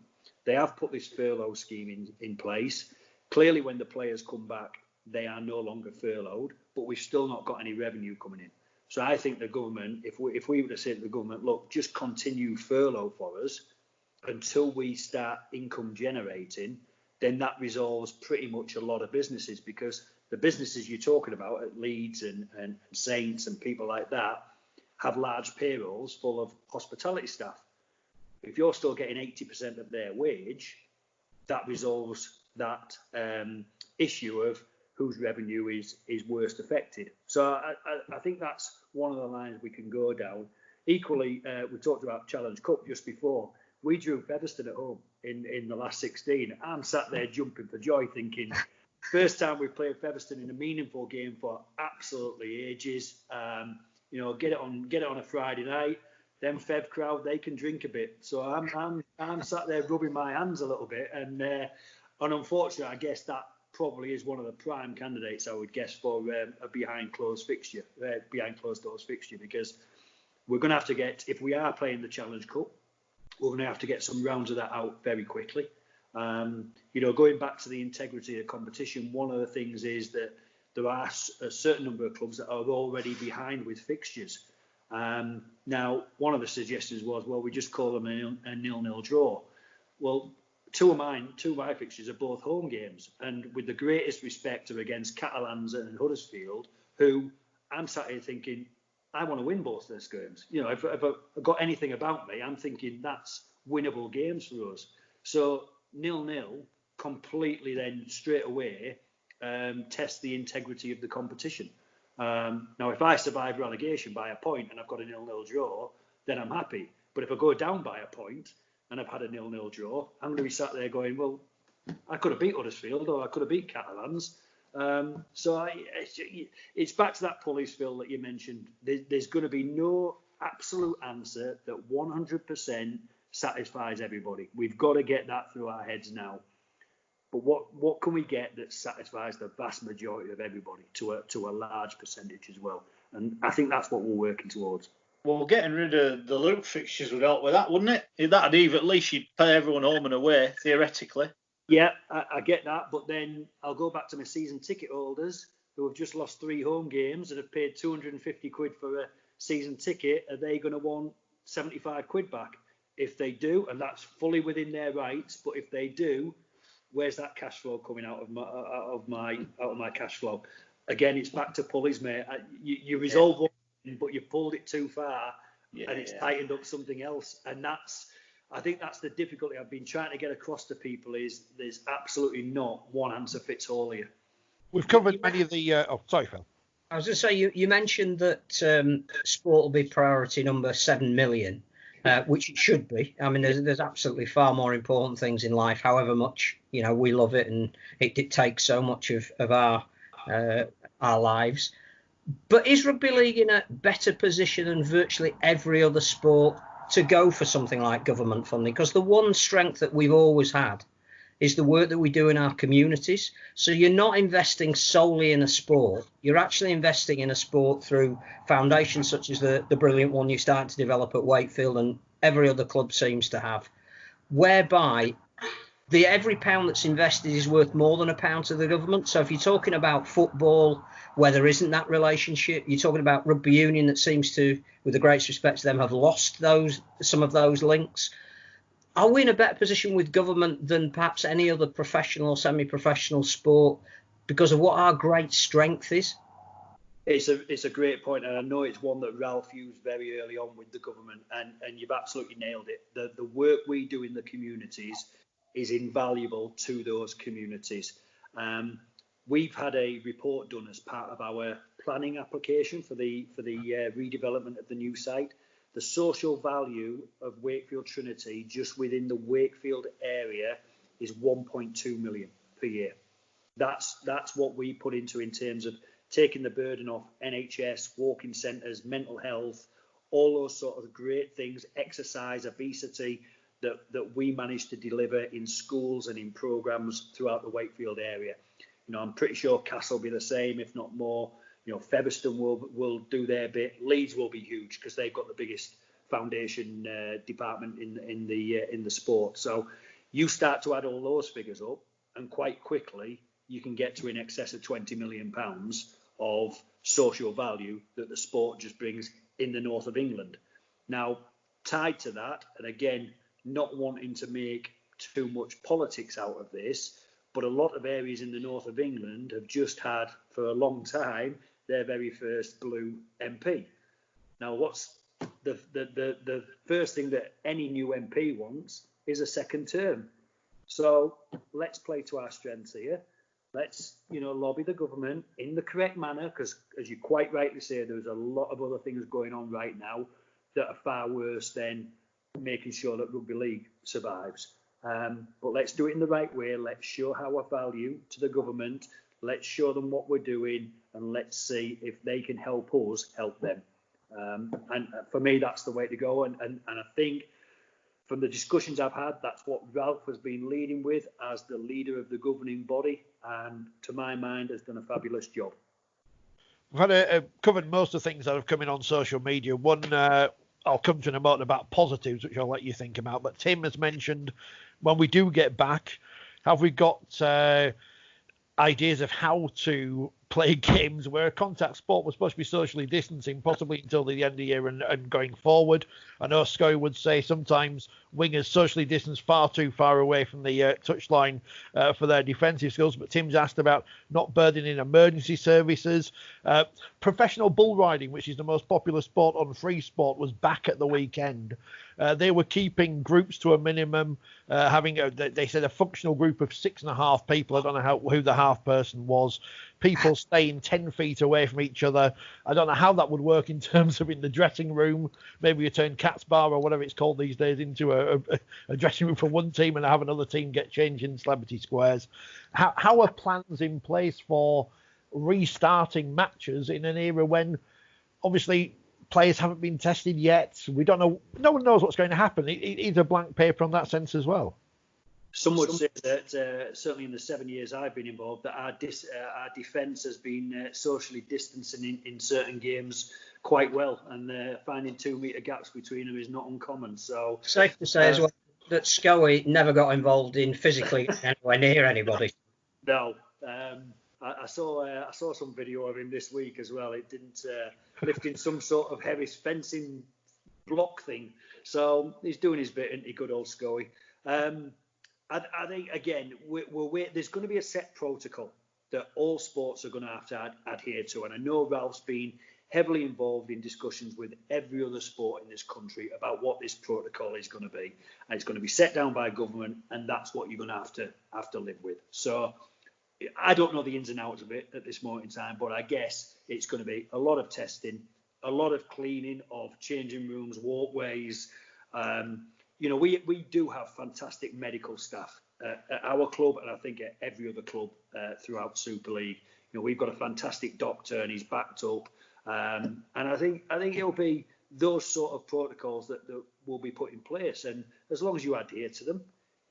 They have put this furlough scheme in place. Clearly, when the players come back, they are no longer furloughed, but we've still not got any revenue coming in. So I think the government, if we were to say to the government, look, just continue furlough for us until we start income generating, then that resolves pretty much a lot of businesses, because the businesses you're talking about at Leeds and Saints and people like that have large payrolls full of hospitality staff. If you're still getting 80% of their wage, that resolves that issue of whose revenue is worst affected. So I think that's one of the lines we can go down. Equally, we talked about Challenge Cup just before. We drew Featherstone at home in the last 16. I'm sat there jumping for joy thinking, first time we've played Featherstone in a meaningful game for absolutely ages. Get it on a Friday night. Them Fev crowd, they can drink a bit. So I'm sat there rubbing my hands a little bit, and unfortunately, I guess that probably is one of the prime candidates, I would guess, for a behind closed doors fixture, because we're going to have to get, if we are playing the Challenge Cup, we're going to have to get some rounds of that out very quickly. Going back to the integrity of the competition, one of the things is that there are a certain number of clubs that are already behind with fixtures. Now, one of the suggestions was, well, we just call them a 0-0 draw. Well, two of my fixtures are both home games, and with the greatest respect are against Catalans and Huddersfield, who I'm sat here thinking, I want to win both those games. If I've got anything about me, I'm thinking that's winnable games for us. So 0-0 completely then straight away test the integrity of the competition. Now, if I survive relegation by a point and I've got a 0-0 draw, then I'm happy. But if I go down by a point and I've had a 0-0 draw, I'm going to be sat there going, well, I could have beat Huddersfield or I could have beat Catalans. It's back to that pulleys, Phil, that you mentioned. There's going to be no absolute answer that 100% satisfies everybody. We've got to get that through our heads now. But what can we get that satisfies the vast majority of everybody to a large percentage as well? And I think that's what we're working towards. Well, getting rid of the loop fixtures would help with that, wouldn't it? That'd even, at least you'd pay everyone home and away, theoretically. Yeah, I get that, but then I'll go back to my season ticket holders who have just lost 3 home games and have paid 250 quid for a season ticket. Are they going to want 75 quid back? If they do, and that's fully within their rights, but if they do, where's that cash flow coming out of my cash flow? Again, it's back to pulleys, mate. You resolve one, but you pulled it too far, and it's tightened up something else, and I think that's the difficulty I've been trying to get across to people, is there's absolutely not one answer fits all here. We've covered many of the... sorry, Phil. I was going to say, you mentioned that sport will be priority number 7 million, which it should be. I mean, there's absolutely far more important things in life, however much, we love it and it dictates so much of our lives. But is rugby league in a better position than virtually every other sport to go for something like government funding? Because the one strength that we've always had is the work that we do in our communities. So you're not investing solely in a sport. You're actually investing in a sport through foundations such as the brilliant one you're starting to develop at Wakefield and every other club seems to have, whereby every pound that's invested is worth more than a pound to the government. So if you're talking about football, where there isn't that relationship, you're talking about rugby union that seems to, with the greatest respect to them, have lost some of those links. Are we in a better position with government than perhaps any other professional or semi-professional sport because of what our great strength is? It's a great point, and I know it's one that Ralph used very early on with the government, and you've absolutely nailed it. The work we do in the communities is invaluable to those communities. We've had a report done as part of our planning application for the redevelopment of the new site. The social value of Wakefield Trinity just within the Wakefield area is 1.2 million per year. That's what we put into in terms of taking the burden off NHS, walking centres, mental health, all those sort of great things, exercise, obesity, that we managed to deliver in schools and in programmes throughout the Wakefield area. I'm pretty sure Castle will be the same, if not more. Featherstone will do their bit. Leeds will be huge because they've got the biggest foundation department in the sport. So you start to add all those figures up, and quite quickly you can get to in excess of £20 million of social value that the sport just brings in the north of England. Now, tied to that, and again, not wanting to make too much politics out of this, but a lot of areas in the north of England have just had, for a long time, their very first blue MP. Now, what's the first thing that any new MP wants is a second term. So let's play to our strengths here. Let's, lobby the government in the correct manner, because as you quite rightly say, there's a lot of other things going on right now that are far worse than making sure that rugby league survives. But let's do it in the right way. Let's show our value to the government. Let's show them what we're doing, and let's see if they can help us help them. And for me, that's the way to go. And I think from the discussions I've had, that's what Ralph has been leading with as the leader of the governing body, and to my mind has done a fabulous job. We've had covered most of the things that have come in on social media. One, I'll come to in a moment about positives, which I'll let you think about. But Tim has mentioned, when we do get back, have we got ideas of how to play games where a contact sport was supposed to be socially distancing, possibly until the end of the year and going forward? I know Scully would say sometimes wingers socially distance far too far away from the touchline for their defensive skills, but Tim's asked about not burdening emergency services. Professional bull riding, which is the most popular sport on Free Sport, was back at the weekend. They were keeping groups to a minimum, they said a functional group of 6.5 people. I don't know who the half person was. People staying 10 feet away from each other. I don't know how that would work in terms of in the dressing room. Maybe you turn Cat's Bar or whatever it's called these days into a dressing room for one team and have another team get changed in celebrity squares. How are plans in place for restarting matches in an era when obviously players haven't been tested yet? We don't know. No one knows what's going to happen. It's a blank paper on that sense as well. Some would say that certainly in the 7 years I've been involved, that our defence has been socially distancing in certain games quite well, and finding 2 metre gaps between them is not uncommon. So safe to say as well that Scully never got involved in physically anywhere near anybody. No, I saw some video of him this week as well. It didn't lifting some sort of heavy fencing block thing. So he's doing his bit, isn't he, good old Scully? I think, again, there's going to be a set protocol that all sports are going to have to adhere to. And I know Ralph's been heavily involved in discussions with every other sport in this country about what this protocol is going to be. And it's going to be set down by government, and that's what you're going to have to live with. So I don't know the ins and outs of it at this moment in time, but I guess it's going to be a lot of testing, a lot of cleaning of changing rooms, walkways. We do have fantastic medical staff at our club, and I think at every other club throughout Super League. We've got a fantastic doctor, and he's backed up. And I think it'll be those sort of protocols that will be put in place. And as long as you adhere to them,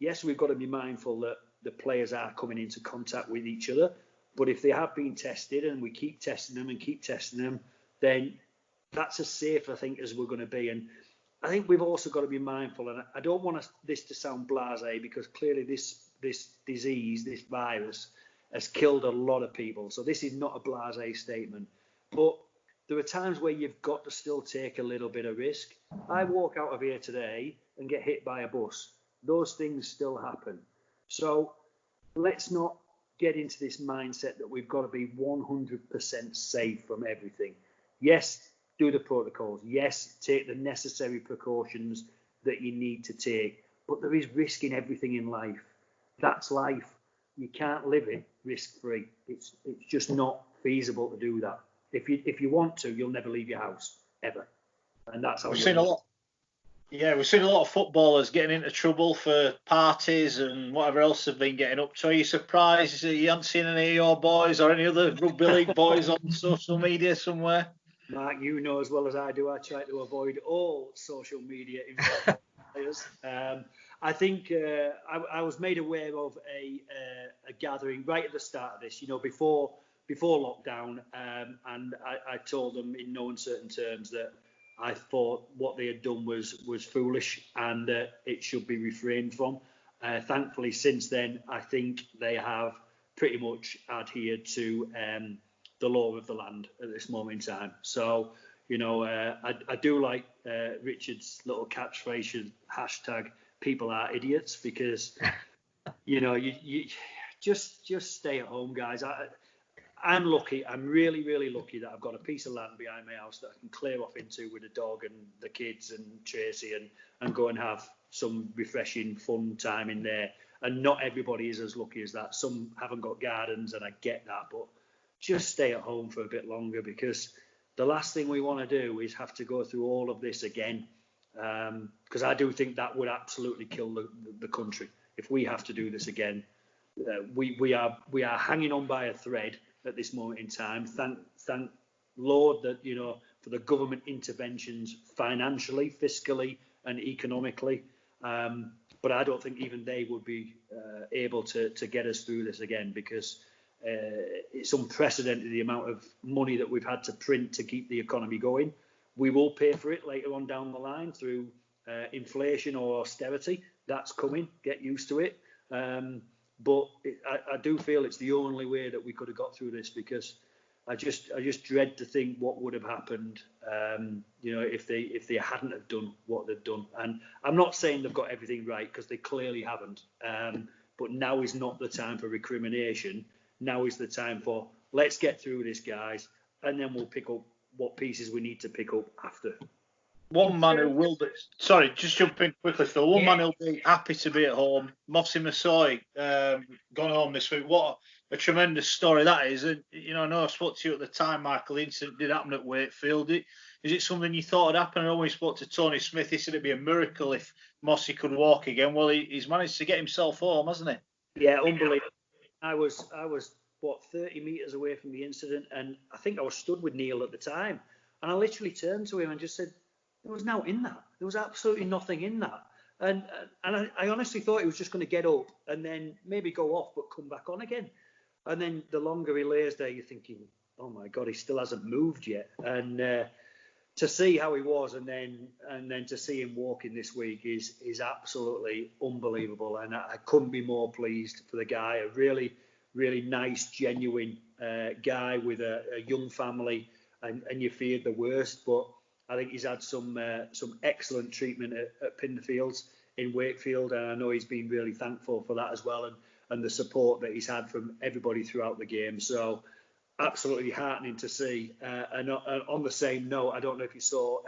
yes, we've got to be mindful that the players are coming into contact with each other. But if they have been tested and we keep testing them, then that's as safe, I think, as we're going to be. And I think we've also got to be mindful, and I don't want this to sound blasé, because clearly this disease, this virus, has killed a lot of people. So this is not a blasé statement. But there are times where you've got to still take a little bit of risk. I walk out of here today and get hit by a bus. Those things still happen. So let's not get into this mindset that we've got to be 100% safe from everything. Yes, do the protocols. Yes, take the necessary precautions that you need to take. But there is risk in everything in life. That's life. You can't live it risk-free. It's just not feasible to do that. If you want to, you'll never leave your house, ever. And that's how we've seen a lot. Yeah, we've seen a lot of footballers getting into trouble for parties and whatever else they've been getting up to. Are you surprised that you haven't seen any of your boys or any other Rugby League boys on social media somewhere? Mark, you know as well as I do, I try to avoid all social media players. I think I was made aware of a gathering right at the start of this, before lockdown, and I told them in no uncertain terms that I thought what they had done was foolish and it should be refrained from. Thankfully, since then, I think they have pretty much adhered to the law of the land at this moment in time. So, I do like Richard's little catchphrase, hashtag people are idiots, because, you just stay at home, guys. I'm lucky. I'm really, really lucky that I've got a piece of land behind my house that I can clear off into with the dog and the kids and Tracy and go and have some refreshing, fun time in there. And not everybody is as lucky as that. Some haven't got gardens, and I get that. But just stay at home for a bit longer, because the last thing we want to do is have to go through all of this again. Because I do think that would absolutely kill the country if we have to do this again. We are hanging on by a thread at this moment in time. Thank Lord that, for the government interventions financially, fiscally and economically. But I don't think even they would be able to get us through this again, because it's unprecedented the amount of money that we've had to print to keep the economy going. We will pay for it later on down the line through inflation or austerity. That's coming. Get used to it. But I do feel it's the only way that we could have got through this, because I just dread to think what would have happened, if they hadn't have done what they've done. And I'm not saying they've got everything right, because they clearly haven't. But now is not the time for recrimination. Now is the time for, let's get through this, guys, and then we'll pick up what pieces we need to pick up after. One man who will be, sorry, just jump in quickly, Phil. One man who'll be happy to be at home, Mossy Masoi, gone home this week. What a tremendous story that is. And, I know I spoke to you at the time, Michael. The incident did happen at Wakefield. Is it something you thought would happen? I know when we spoke to Tony Smith, he said it'd be a miracle if Mossy could walk again. Well, he's managed to get himself home, hasn't he? Yeah, unbelievable. I was 30 metres away from the incident, and I think I was stood with Neil at the time. And I literally turned to him and just said, there was nothing in that. There was absolutely nothing in that. And I honestly thought he was just going to get up and then maybe go off, but come back on again. And then the longer he lays there, you're thinking, oh my God, he still hasn't moved yet. And to see how he was, and then to see him walking this week is absolutely unbelievable. And I couldn't be more pleased for the guy. A really, really nice, genuine guy with a young family, and you feared the worst, but I think he's had some excellent treatment at Pinderfields in Wakefield, and I know he's been really thankful for that as well, and the support that he's had from everybody throughout the game. So absolutely heartening to see. And on the same note, I don't know if you saw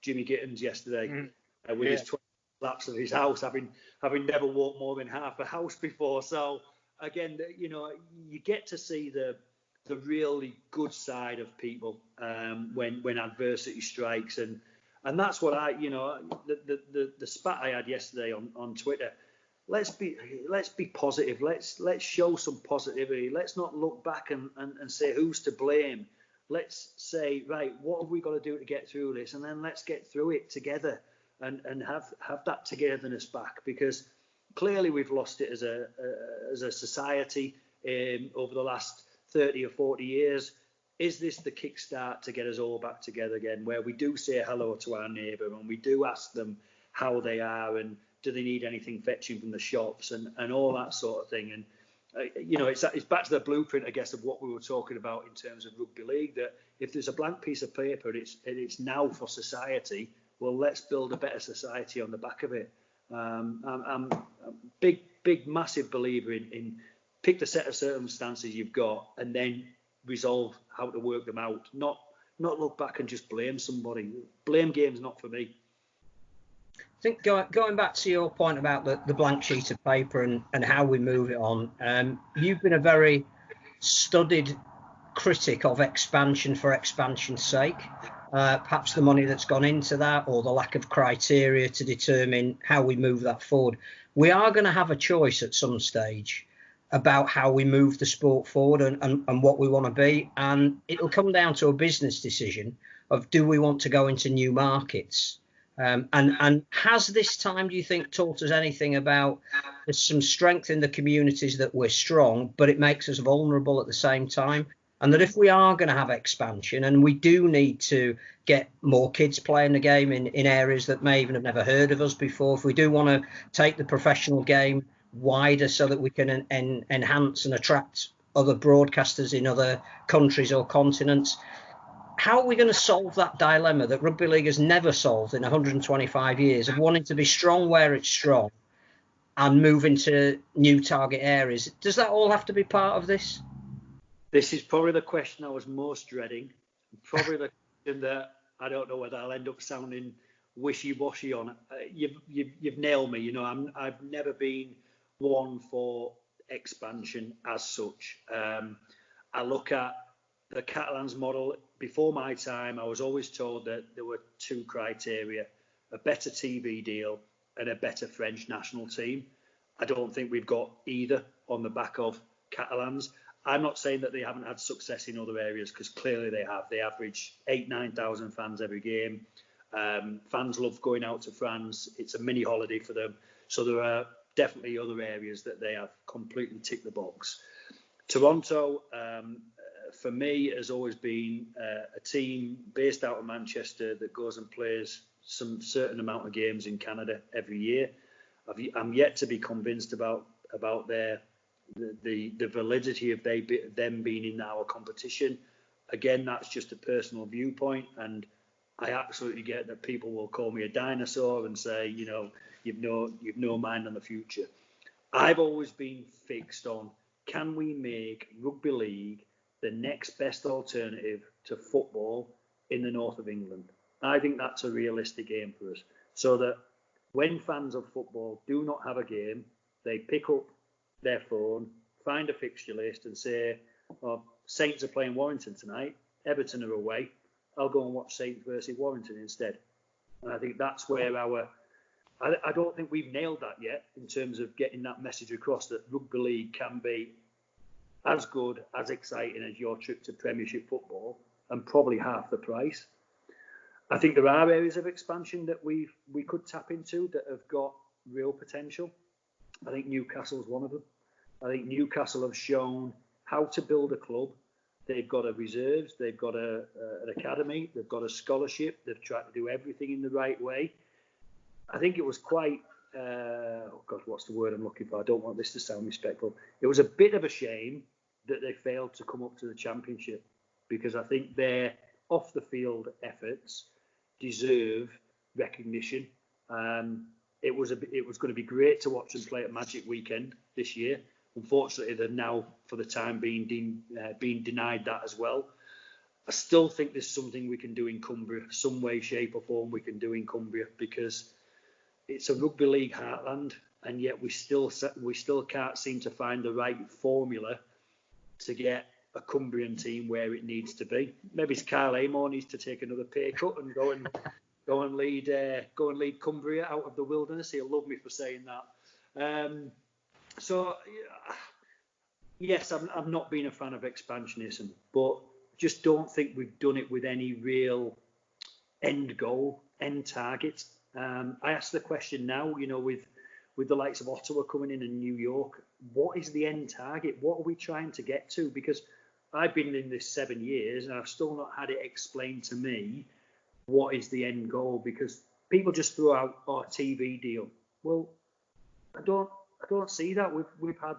Jimmy Gittens yesterday with his 20 laps of his house, having never walked more than half a house before. So again, you get to see the really good side of people when adversity strikes, and that's what the spat I had yesterday on Twitter. Let's be positive. Let's show some positivity. Let's not look back and say who's to blame. Let's say, right, what have we got to do to get through this, and then let's get through it together and have that togetherness back, because clearly we've lost it as a society over the last 30 or 40 years. Is this the kickstart to get us all back together again, where we do say hello to our neighbour and we do ask them how they are and do they need anything fetching from the shops and all that sort of thing? And it's back to the blueprint, I guess, of what we were talking about in terms of rugby league, that if there's a blank piece of paper and it's now for society, well, let's build a better society on the back of it. I'm a big massive believer in pick the set of circumstances you've got and then resolve how to work them out. Not look back and just blame somebody. Blame game's not for me. I think going back to your point about the blank sheet of paper and how we move it on, you've been a very studied critic of expansion for expansion's sake. Perhaps the money that's gone into that, or the lack of criteria to determine how we move that forward. We are going to have a choice at some stage about how we move the sport forward and what we want to be. And it'll come down to a business decision of, do we want to go into new markets? And has this time, do you think, taught us anything about there's some strength in the communities that we're strong, but it makes us vulnerable at the same time? And that if we are going to have expansion, and we do need to get more kids playing the game in areas that may even have never heard of us before, if we do want to take the professional game wider so that we can enhance and attract other broadcasters in other countries or continents, how are we going to solve that dilemma that rugby league has never solved in 125 years of wanting to be strong where it's strong and move into new target areas? Does that all have to be part of this? This is probably the question I was most dreading. Probably the question that I don't know whether I'll end up sounding wishy-washy on. You've nailed me. I've never been one for expansion as such. I look at the Catalans model. Before my time, I was always told that there were two criteria: a better TV deal and a better French national team. I don't think we've got either on the back of Catalans. I'm not saying that they haven't had success in other areas, because clearly they have. They average 8,000-9,000 fans every game. Fans love going out to France. It's a mini holiday for them. So there are definitely other areas that they have completely ticked the box. Toronto, for me, has always been a team based out of Manchester that goes and plays some certain amount of games in Canada every year. I'm yet to be convinced about the validity of them being in our competition. Again, that's just a personal viewpoint, and I absolutely get that people will call me a dinosaur and say, you've no mind on the future. I've always been fixed on, can we make rugby league the next best alternative to football in the north of England? I think that's a realistic aim for us, so that when fans of football do not have a game, they pick up their phone, find a fixture list and say, Saints are playing Warrington tonight, Everton are away, I'll go and watch Saints versus Warrington instead. And I think that's where I don't think we've nailed that yet in terms of getting that message across that rugby league can be as good, as exciting as your trip to Premiership football and probably half the price. I think there are areas of expansion that we could tap into that have got real potential. I think Newcastle's one of them. I think Newcastle have shown how to build a club. They've got a reserves, they've got an academy, they've got a scholarship, they've tried to do everything in the right way. I think it was quite, what's the word I'm looking for? I don't want this to sound respectful. It was a bit of a shame that they failed to come up to the Championship, because I think their off-the-field efforts deserve recognition. It was going to be great to watch them play at Magic Weekend this year. Unfortunately, they're now, for the time being, denied that as well. I still think there's something we can do in Cumbria, some way, shape or form we can do in Cumbria, because it's a rugby league heartland, and yet we still can't seem to find the right formula to get a Cumbrian team where it needs to be. Maybe Kyle Amor needs to take another pay cut and go and lead Cumbria out of the wilderness. He'll love me for saying that. So yes, I've not been a fan of expansionism, but just don't think we've done it with any real end goal, end target. I ask the question now, with the likes of Ottawa coming in and New York, what is the end target? What are we trying to get to? Because I've been in this 7 years and I've still not had it explained to me what is the end goal, because people just throw out our TV deal. Well, I don't see that. We've had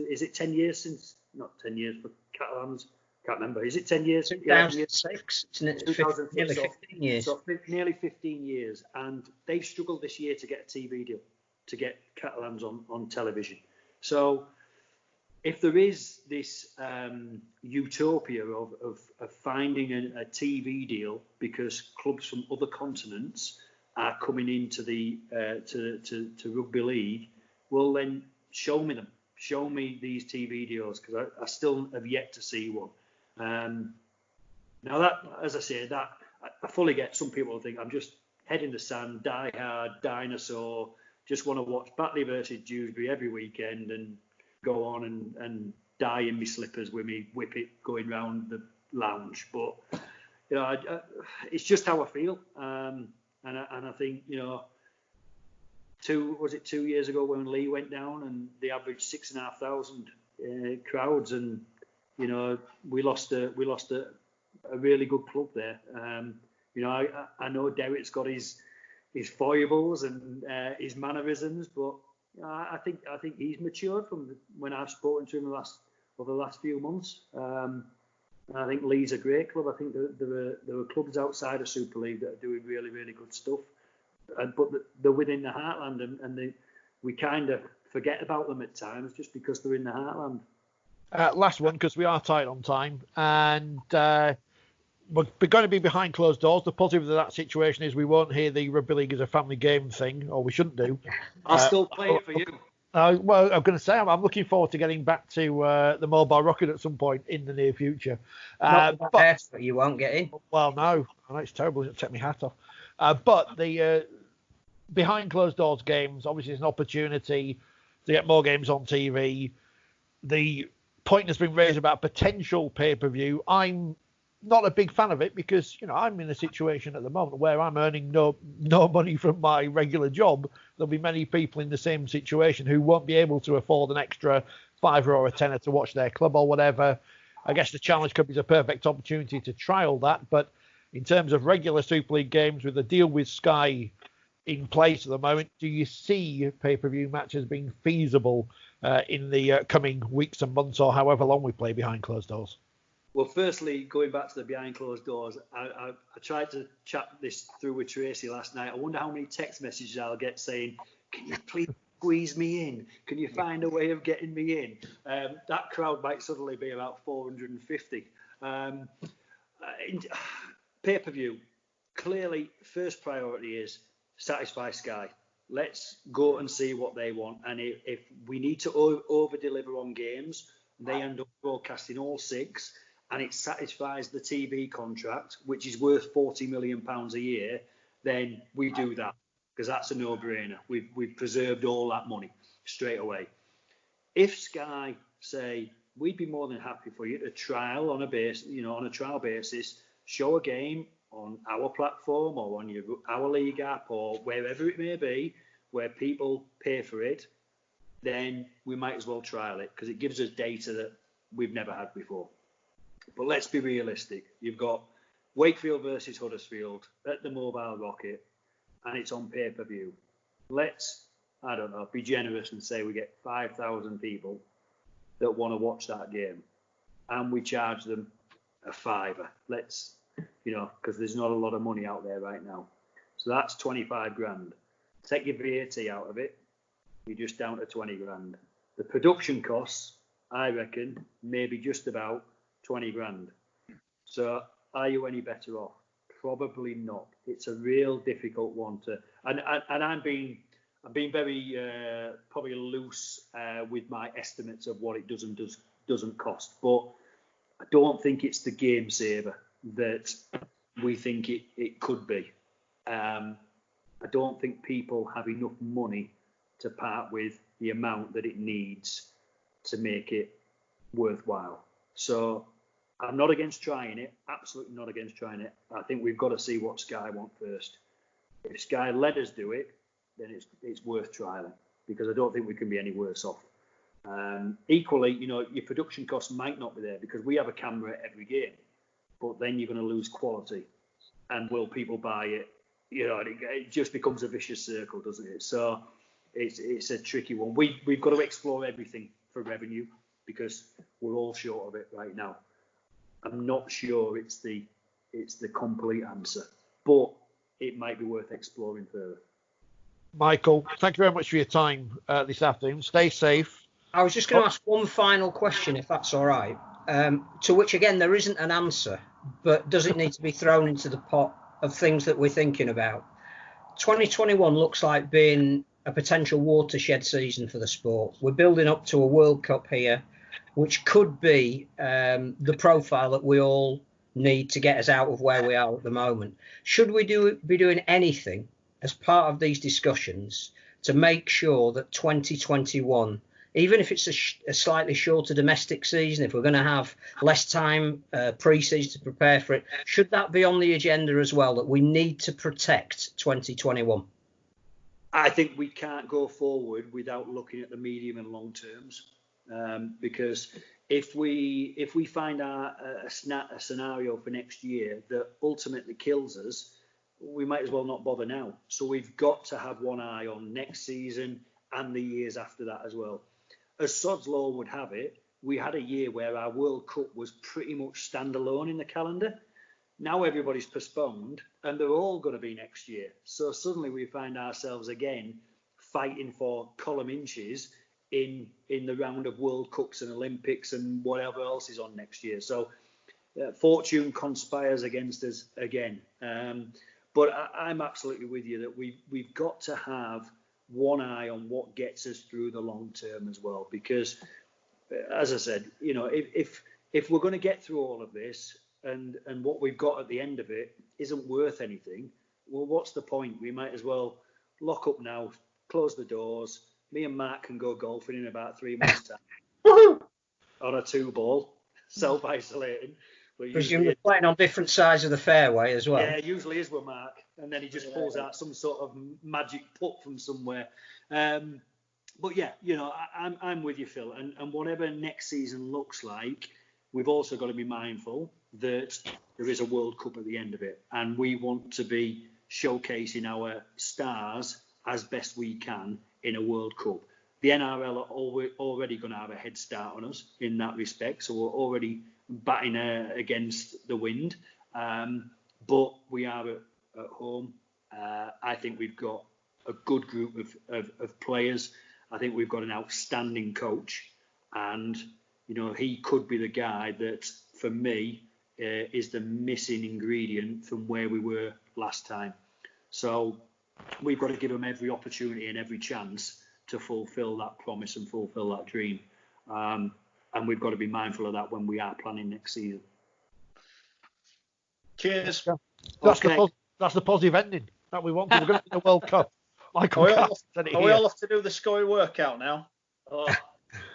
is it 10 years since? Not 10 years for Catalans. Can't remember. Is it 10 years? 2006. Isn't it? 2006. Nearly 15 years. So nearly 15 years, and they've struggled this year to get a TV deal, to get Catalans on television. So if there is this utopia of finding a TV deal because clubs from other continents are coming into the to rugby league, well then show me them. Show me these TV deals, because I still have yet to see one. Now that, as I say, that I fully get. Some people think I'm just head in the sand, die hard, dinosaur, just want to watch Batley versus Dewsbury every weekend and go on and die in my slippers with me whippet going round the lounge. But it's just how I feel, and I think 2 years ago when Lee went down and they averaged 6,500 crowds, and we lost a really good club there. I know Derek's got his foibles and his mannerisms, but I think he's matured from when I've spoken to him over the last few months. And I think Lee's a great club. I think there are clubs outside of Super League that are doing really, really good stuff, but they're within the heartland, and we kind of forget about them at times just because they're in the heartland. Last one, because we are tight on time, and we're going to be behind closed doors. The positive of that situation is we won't hear the rugby league as a family game thing, or we shouldn't do. I'll still play it for you. Well, I'm going to say I'm looking forward to getting back to the mobile rocket at some point in the near future. But you won't get in. Well, no, I know it's terrible. It'll take my hat off. But the behind closed doors games obviously is an opportunity to get more games on TV. The point has been raised about potential pay-per-view. I'm not a big fan of it because, I'm in a situation at the moment where I'm earning no money from my regular job. There'll be many people in the same situation who won't be able to afford an extra £5 or a tenner to watch their club or whatever. I guess the Challenge Cup is a perfect opportunity to trial that. But in terms of regular Super League games with a deal with Sky in place at the moment, do you see pay-per-view matches being feasible in the coming weeks and months, or however long we play behind closed doors? Well, firstly, going back to the behind closed doors, I tried to chat this through with Tracy last night. I wonder how many text messages I'll get saying, "Can you please squeeze me in? Can you find a way of getting me in?" That crowd might suddenly be about 450. Pay-per-view, clearly, first priority is satisfy Sky. Let's go and see what they want. And if we need to over-deliver on games, they end up broadcasting all 6, and it satisfies the TV contract, which is worth £40 million a year, then we do that, because that's a no-brainer. We've preserved all that money straight away. If Sky say, we'd be more than happy for you to trial on a trial basis, show a game on our platform or on our league app or wherever it may be, where people pay for it, then we might as well trial it, because it gives us data that we've never had before. But let's be realistic. You've got Wakefield versus Huddersfield at the Mobile Rocket, and it's on pay-per-view. Let's, be generous and say we get 5,000 people that want to watch that game, and we charge them a £5. Let's, because there's not a lot of money out there right now. So that's 25 grand. Take your VAT out of it, you're just down to 20 grand. The production costs, I reckon, maybe just about 20 grand. So are you any better off? Probably not. It's a real difficult one to, and I'm being very probably loose with my estimates of what it does and doesn't cost. But I don't think it's the game saver that we think it could be. I don't think people have enough money to part with the amount that it needs to make it worthwhile. So I'm not against trying it, absolutely not against trying it. I think we've got to see what Sky want first. If Sky let us do it, then it's worth trialing, because I don't think we can be any worse off. Equally, your production costs might not be there, because we have a camera at every game, but then you're going to lose quality. And will people buy it? It just becomes a vicious circle, doesn't it? So it's a tricky one. We've got to explore everything for revenue, because we're all short of it right now. I'm not sure it's the complete answer, but it might be worth exploring further. Michael, thank you very much for your time this afternoon. Stay safe. I was just going to ask one final question, if that's all right, to which, again, there isn't an answer, but does it need to be thrown into the pot of things that we're thinking about? 2021 looks like being a potential watershed season for the sport. We're building up to a World Cup here, which could be the profile that we all need to get us out of where we are at the moment. Should we be doing anything as part of these discussions to make sure that 2021, even if it's a slightly shorter domestic season, if we're going to have less time pre-season to prepare for it, should that be on the agenda as well, that we need to protect 2021? I think we can't go forward without looking at the medium and long terms, because if we find a scenario for next year that ultimately kills us, we might as well not bother now. So we've got to have one eye on next season and the years after that as well. As Sod's Law would have it, we had a year where our World Cup was pretty much standalone in the calendar. Now everybody's postponed, and they're all going to be next year. So suddenly we find ourselves again fighting for column inches in the round of World Cups and Olympics and whatever else is on next year. So fortune conspires against us again. But I'm absolutely with you that we've got to have one eye on what gets us through the long term as well, because as I said, if we're going to get through all of this and what we've got at the end of it isn't worth anything, well, what's the point? We might as well lock up now, close the doors. Me and Mark can go golfing in about 3 months' time on a 2-ball, self-isolating. But Presumably playing on different sides of the fairway as well. Yeah, usually is with Mark, and then he just pulls out some sort of magic putt from somewhere. But yeah, I'm with you, Phil. And whatever next season looks like, we've also got to be mindful that there is a World Cup at the end of it, and we want to be showcasing our stars as best we can in a World Cup. The NRL are already going to have a head start on us in that respect, so we're already batting against the wind. But we are at home. I think we've got a good group of players. I think we've got an outstanding coach, and he could be the guy that, for me, is the missing ingredient from where we were last time. So we've got to give him every opportunity and every chance to fulfil that promise and fulfil that dream. And we've got to be mindful of that when we are planning next season. Cheers. That's the positive ending that we wanted. We're going to win the World Cup. Are we all off to do the SCOI workout now? Oh,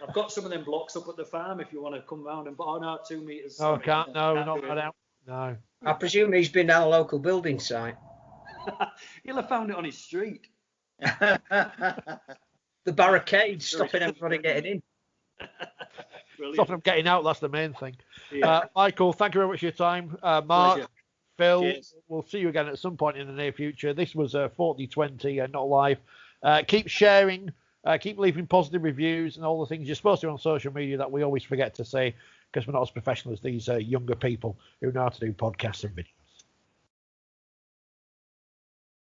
I've got some of them blocks up at the farm if you want to come round and no, 2 metres. No, can't. No, we're not that out. No. I presume he's been down a local building site. He'll have found it on his street. The barricade stopping everybody getting in. Stopping them getting out, that's the main thing. Yeah. Michael, thank you very much for your time. Mark, Pleasure. Phil, Cheers. We'll see you again at some point in the near future. This was 4020 and not live. Keep sharing, keep leaving positive reviews and all the things you're supposed to on social media that we always forget to say because we're not as professional as these younger people who know how to do podcasts and videos.